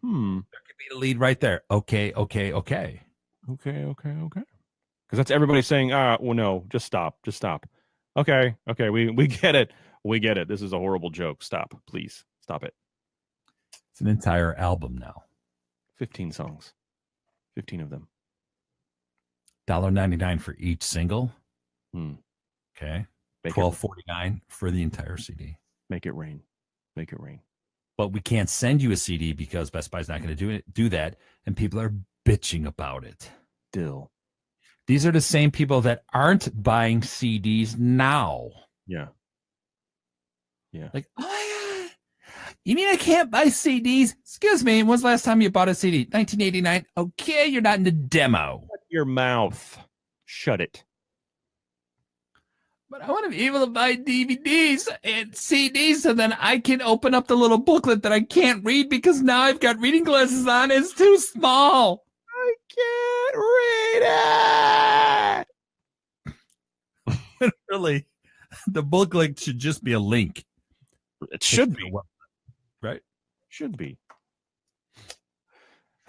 be the lead right there. Okay. Because that's everybody saying, well, no, just stop. Okay, we get it. This is a horrible joke. Stop, please. Stop it. It's an entire album now. 15 songs. 15 of them. $1.99 for each single. Okay. $12.49 for the entire CD. Make it rain. But we can't send you a CD because Best Buy's not going to do that, and people are bitching about it. Still. These are the same people that aren't buying CDs now. Yeah. Like, oh my God, you mean I can't buy CDs? Excuse me, when's the last time you bought a CD? 1989. Okay, you're not in the demo. Shut your mouth. Shut it. But I want to be able to buy DVDs and CDs so then I can open up the little booklet that I can't read because now I've got reading glasses on. It's too small. I can't read it. Really, the booklet should just be a link. It should be. Right? Should be.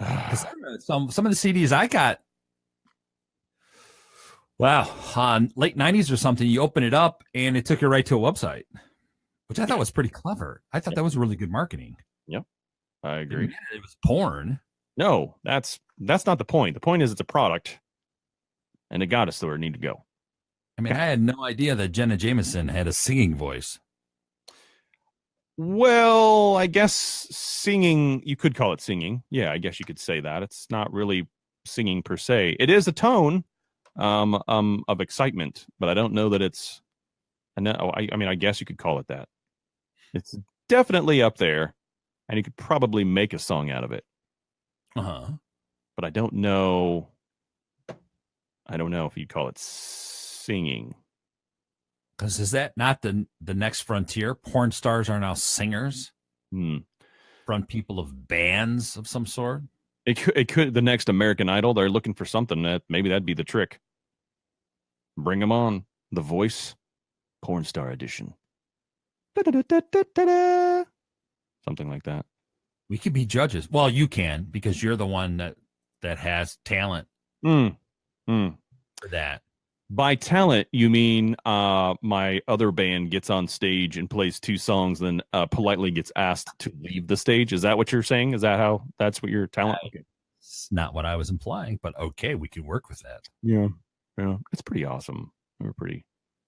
Some of the CDs I got, wow, late 90s or something, you open it up and it took you right to a website, which I thought was pretty clever. I thought that was really good marketing. Yep, I agree. It was porn. No, that's not the point. The point is it's a product, and it got us to where it needed to go. I mean, I had no idea that Jenna Jameson had a singing voice. Well, I guess singing, you could call it singing. Yeah, I guess you could say that. It's not really singing per se. It is a tone of excitement, but I don't know that it's, I mean, I guess you could call it that. It's definitely up there, and you could probably make a song out of it. But I don't know if you'd call it singing. Because is that not the next frontier? Porn stars are now singers? Front people of bands of some sort? It could the next American Idol. They're looking for something that maybe that'd be the trick. Bring them on. The Voice, porn star edition. Something like that. We could be judges. Well, you can because you're the one that has talent for that. By talent, you mean my other band gets on stage and plays 2 songs, then politely gets asked to leave the stage? Is that what you're saying? Is that that's what your talent? Okay. It's not what I was implying, but okay, we can work with that. Yeah. It's pretty awesome. We're pretty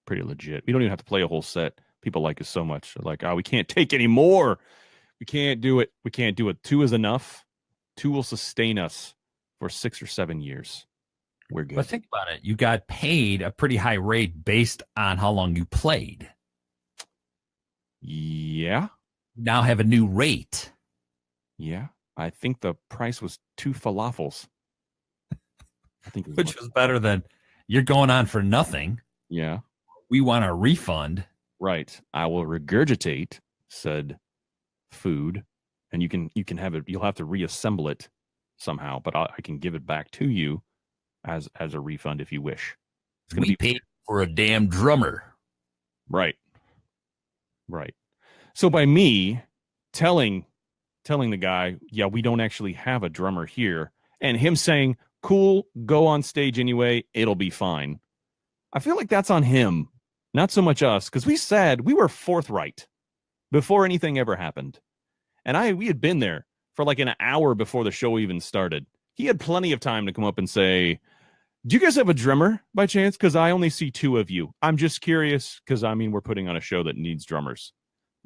legit. We don't even have to play a whole set. People like us so much. They're like, we can't take any more. We can't do it. 2 is enough. 2 will sustain us for 6 or 7 years. We're good. But think about it. You got paid a pretty high rate based on how long you played. Yeah. Now have a new rate. Yeah. I think the price was 2 falafels. I think which was better than you're going on for nothing. Yeah. We want a refund. Right. I will regurgitate said food, and you can have it. You'll have to reassemble it somehow, but I can give it back to you as a refund if you wish. It's going to be paid for a damn drummer. right. Right. So by me telling the guy, yeah, we don't actually have a drummer here, and him saying, cool, go on stage anyway, it'll be fine. I feel like that's on him, not so much us, because we said we were forthright before anything ever happened. And we had been there for like an hour before the show even started. He had plenty of time to come up and say, do you guys have a drummer by chance? Because I only see 2 of you. I'm just curious because, I mean, we're putting on a show that needs drummers.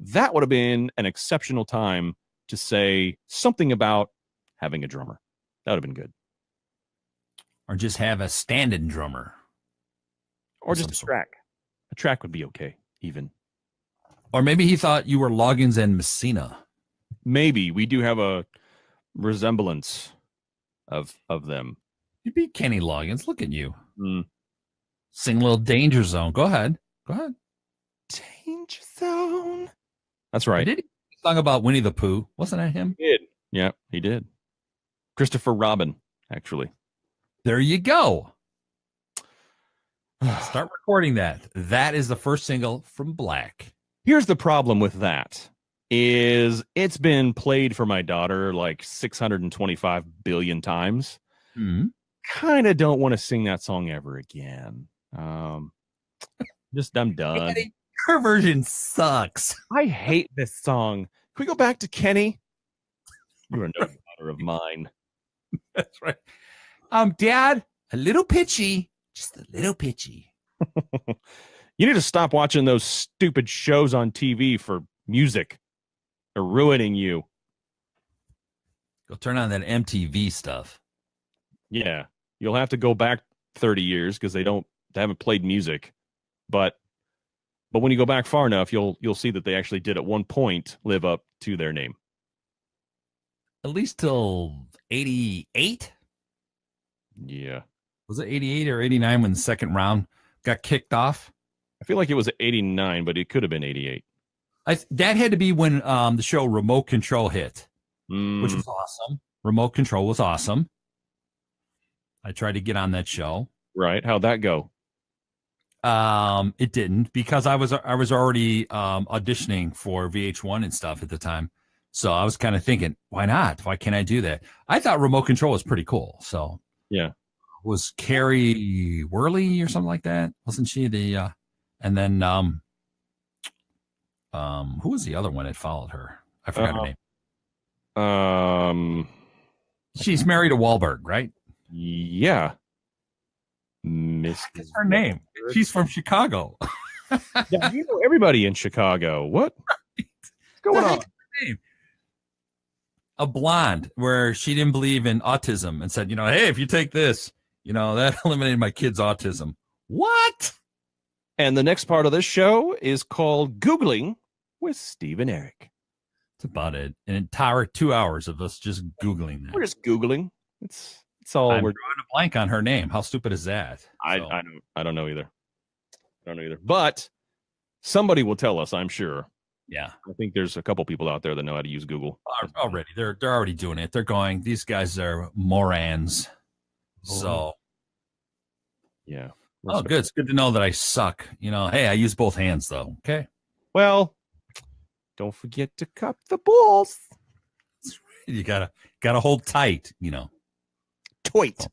That would have been an exceptional time to say something about having a drummer. That would have been good. Or just have a stand-in drummer. Or just Some a sort. track. A track would be okay, even. Or maybe he thought you were Loggins and Messina. Maybe. We do have a resemblance of them. You'd be Kenny Loggins. Look at you. Mm. Sing a little Danger Zone. Go ahead. Go ahead. Danger Zone. That's right. Did he song about Winnie the Pooh? Wasn't that him? He did. Yeah, he did. Christopher Robin, actually. There you go. Start recording that. That is the first single from Black. Here's the problem with that is it's been played for my daughter like 625 billion times. Mm-hmm. Kind of don't want to sing that song ever again. Just I'm done. Daddy, her version sucks. I hate this song. Can we go back to Kenny? You are no daughter of mine. That's right. Dad, a little pitchy, just a little pitchy. You need to stop watching those stupid shows on TV for music. They're ruining you. Go turn on that MTV stuff. Yeah, you'll have to go back 30 years because they haven't played music. But when you go back far enough, you'll see that they actually did at one point live up to their name. At least till 88? Yeah. Was it 88 or 89 when the second round got kicked off? I feel like it was 89, but it could have been 88. That had to be when the show Remote Control hit, Mm. which was awesome. Remote Control was awesome. I tried to get on that show. Right. How'd that go? It didn't because I was already auditioning for VH1 and stuff at the time. So I was kind of thinking, why not? Why can't I do that? I thought Remote Control was pretty cool. So Yeah. Was Carrie Worley or something like that? Wasn't she the and then who was the other one that followed her? I forgot her name. She's married to Wahlberg, right? Yeah. Miss That's her name. She's from Chicago. Yeah, you know everybody in Chicago. What? What's going on? A blonde where she didn't believe in autism and said, hey, if you take this, that eliminated my kid's autism. What? And the next part of this show is called Googling with Steve and Eric. That's about it. An entire 2 hours of us just Googling that. We're just Googling. It's all I'm we're drawing a blank on her name. How stupid is that? I don't know either. But somebody will tell us, I'm sure. Yeah. I think there's a couple people out there that know how to use Google. Already. They're already doing it. They're going, these guys are morons. So yeah. Oh, good. It's good to know that I suck. Hey, I use both hands though. Okay. Well, don't forget to cup the balls. You gotta hold tight, Toit.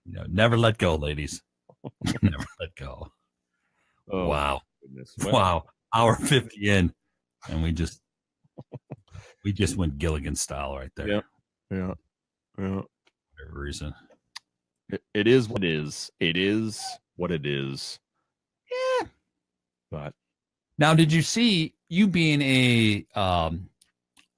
Never let go, ladies. Never let go. Oh, wow. Goodness. Wow. Hour 50 in. And we just went Gilligan style right there. Yeah. For whatever reason. It is what it is. It is what it is. Yeah. But now, did you see you being a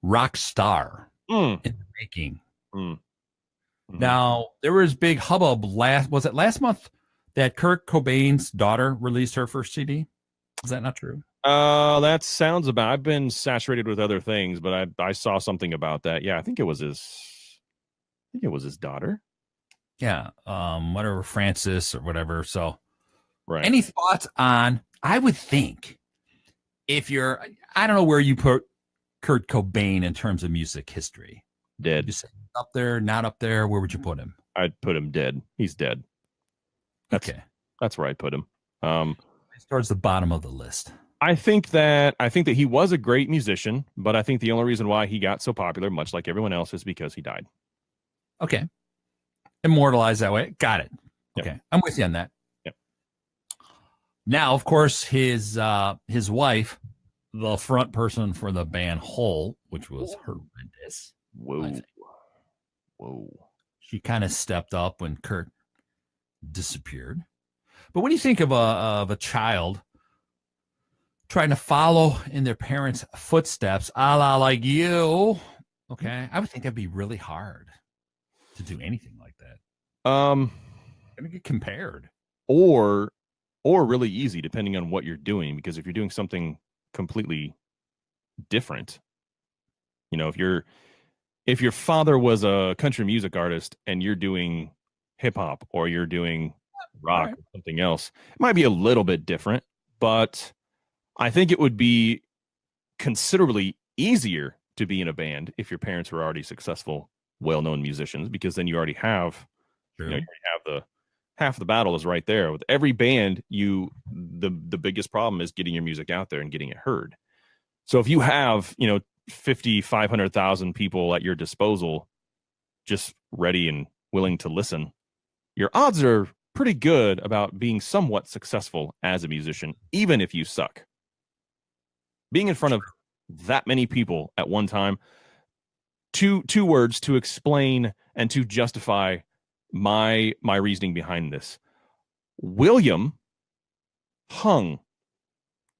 rock star in the making? Mm-hmm. Now, there was big hubbub last month that Kurt Cobain's daughter released her first CD? Is that not true? That sounds about. I've been saturated with other things, but I saw something about that. Yeah, I think it was his daughter. Yeah, whatever, Francis or whatever. So, right. Any thoughts on? I would think if I don't know where you put Kurt Cobain in terms of music history. Dead. You say up there, not up there. Where would you put him? I'd put him dead. He's dead. That's where I put him. It's towards the bottom of the list. I think that he was a great musician, but I think the only reason why he got so popular, much like everyone else, is because he died. Okay. Immortalized that way. Got it. Yep. Okay. I'm with you on that. Yep. Now, of course, his wife, the front person for the band Hole, which was horrendous. Whoa. She kind of stepped up when Kurt disappeared. But what do you think of a child trying to follow in their parents' footsteps, a la like you? Okay. I would think that'd be really hard to do anything like that. Gonna get compared. Or really easy, depending on what you're doing, because if you're doing something completely different, if your father was a country music artist and you're doing hip hop or you're doing rock or something else, it might be a little bit different, but I think it would be considerably easier to be in a band if your parents were already successful, well-known musicians, because then you already have, you already have the half the battle is right there. With every band, the biggest problem is getting your music out there and getting it heard. So if you have, 50, 500,000 people at your disposal, just ready and willing to listen, your odds are pretty good about being somewhat successful as a musician, even if you suck. Being in front of that many people at one time, two words to explain and to justify my reasoning behind this. William hung.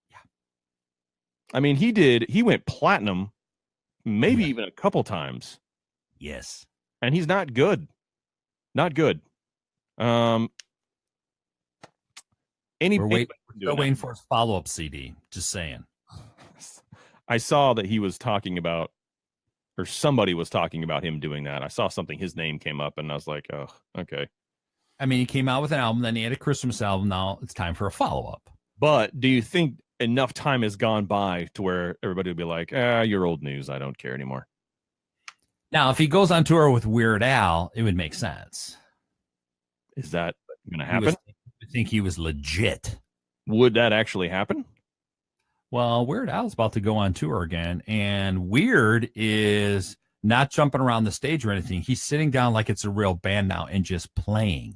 Yeah. I mean, he went platinum maybe even a couple times. Yes. And he's not good. Not good. We're waiting for his follow-up CD. Just saying. I saw that he was talking about, or somebody was talking about him doing that. I saw something, his name came up, and I was like, oh, okay. I mean, he came out with an album, then he had a Christmas album. Now it's time for a follow-up. But do you think enough time has gone by to where everybody would be like, you're old news, I don't care anymore? Now, if he goes on tour with Weird Al, it would make sense. Is that going to happen? I think he was legit. Would that actually happen? Well, Weird Al's about to go on tour again, and Weird is not jumping around the stage or anything. He's sitting down like it's a real band now and just playing.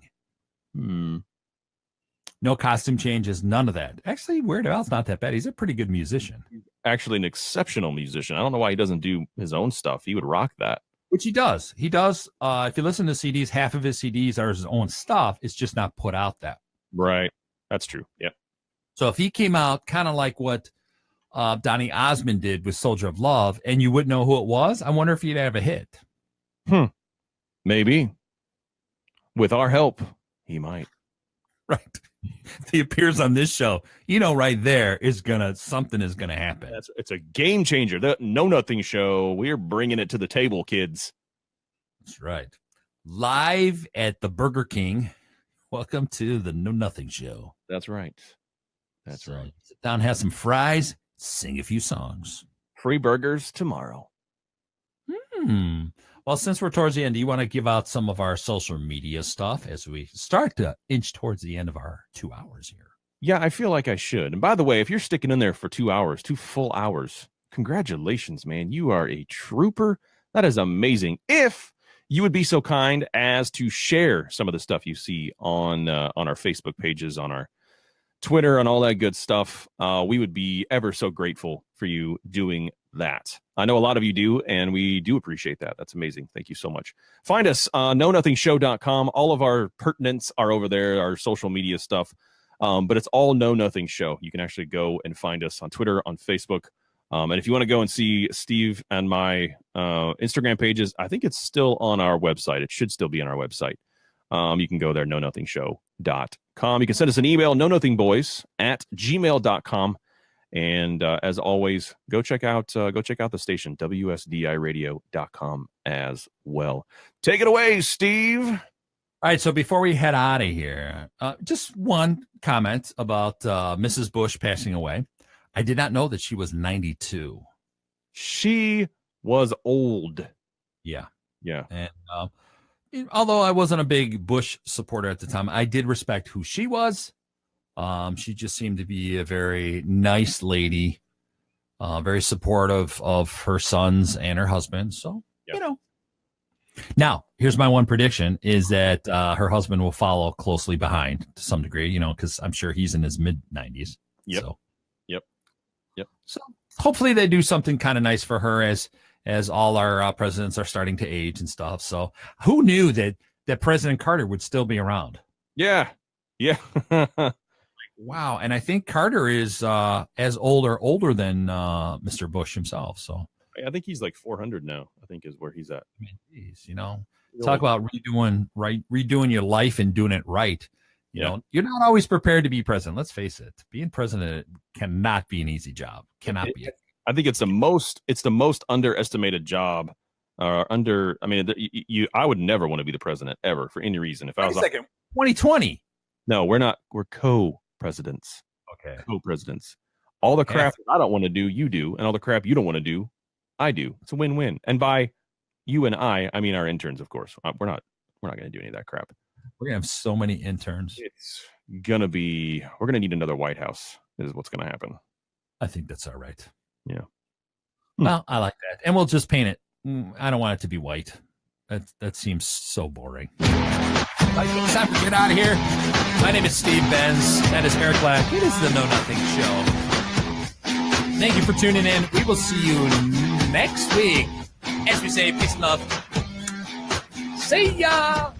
No costume changes, none of that. Actually, Weird Al's not that bad. He's a pretty good musician. Actually, an exceptional musician. I don't know why he doesn't do his own stuff. He would rock that. Which he does. He does. If you listen to CDs, half of his CDs are his own stuff. It's just not put out that. Right. That's true. Yeah. So if he came out kind of like what Donny Osmond did with Soldier of Love, and you wouldn't know who it was, I wonder if he'd have a hit. Maybe. With our help, he might. Right. If he appears on this show, right there something is gonna happen. It's a game changer. The Know Nothing Show. We're bringing it to the table, kids. That's right. Live at the Burger King. Welcome to the Know Nothing Show. That's right. That's right. Sit down, have some fries, sing a few songs. Free burgers tomorrow. Well, since we're towards the end, do you want to give out some of our social media stuff as we start to inch towards the end of our 2 hours here? Yeah, I feel like I should. And by the way, if you're sticking in there for 2 hours, 2 full hours, congratulations, man. You are a trooper. That is amazing. If you would be so kind as to share some of the stuff you see on our Facebook pages, on our Twitter, and all that good stuff, we would be ever so grateful for you doing that. I know a lot of you do, and we do appreciate that. That's amazing. Thank you so much. Find us on KnowNothingShow.com. All of our pertinents are over there, our social media stuff, but it's all Know Nothing Show. You can actually go and find us on Twitter, on Facebook, and if you want to go and see Steve and my Instagram pages, I think it's still on our website. It should still be on our website. You can go there, KnowNothingShow.com. You can send us an email, knownothingboys@gmail.com. And as always, go check out the station, WSDIradio.com as well. Take it away, Steve. All right. So before we head out of here, just one comment about Mrs. Bush passing away. I did not know that she was 92. She was old. Yeah. Yeah. And, although I wasn't a big Bush supporter at the time, I did respect who she was. She just seemed to be a very nice lady, very supportive of her sons and her husband. So, you know. Now, here's my one prediction is that her husband will follow closely behind to some degree, you know, because I'm sure he's in his mid-90s. Yep. So. Yep. So hopefully they do something kind of nice for her as all our presidents are starting to age and stuff. So who knew that President Carter would still be around? Yeah. Wow. And I think Carter is as older than Mr. Bush himself. So I think he's like 400 now, I think is where he's at. I mean, geez, you know, talk about redoing your life and doing it right. You know, you're not always prepared to be president. Let's face it. Being president cannot be an easy job. Cannot be. I think it's the most underestimated job. I mean, I would never want to be the president ever for any reason. If I was 2020. No, we're not. We're co-presidents. Okay. Co-presidents. All the crap I don't want to do, you do, and all the crap you don't want to do, I do. It's a win-win. And by you and I mean our interns, of course. We're not going to do any of that crap. We're going to have so many interns. We're going to need another White House is what's going to happen. I think that's all right. Yeah. Well, I like that. And we'll just paint it. I don't want it to be white. That seems so boring. It's time to get out of here. My name is Steve Benz. That is Eric Black. It is the Know Nothing Show. Thank you for tuning in. We will see you next week. As we say, peace and love. See ya!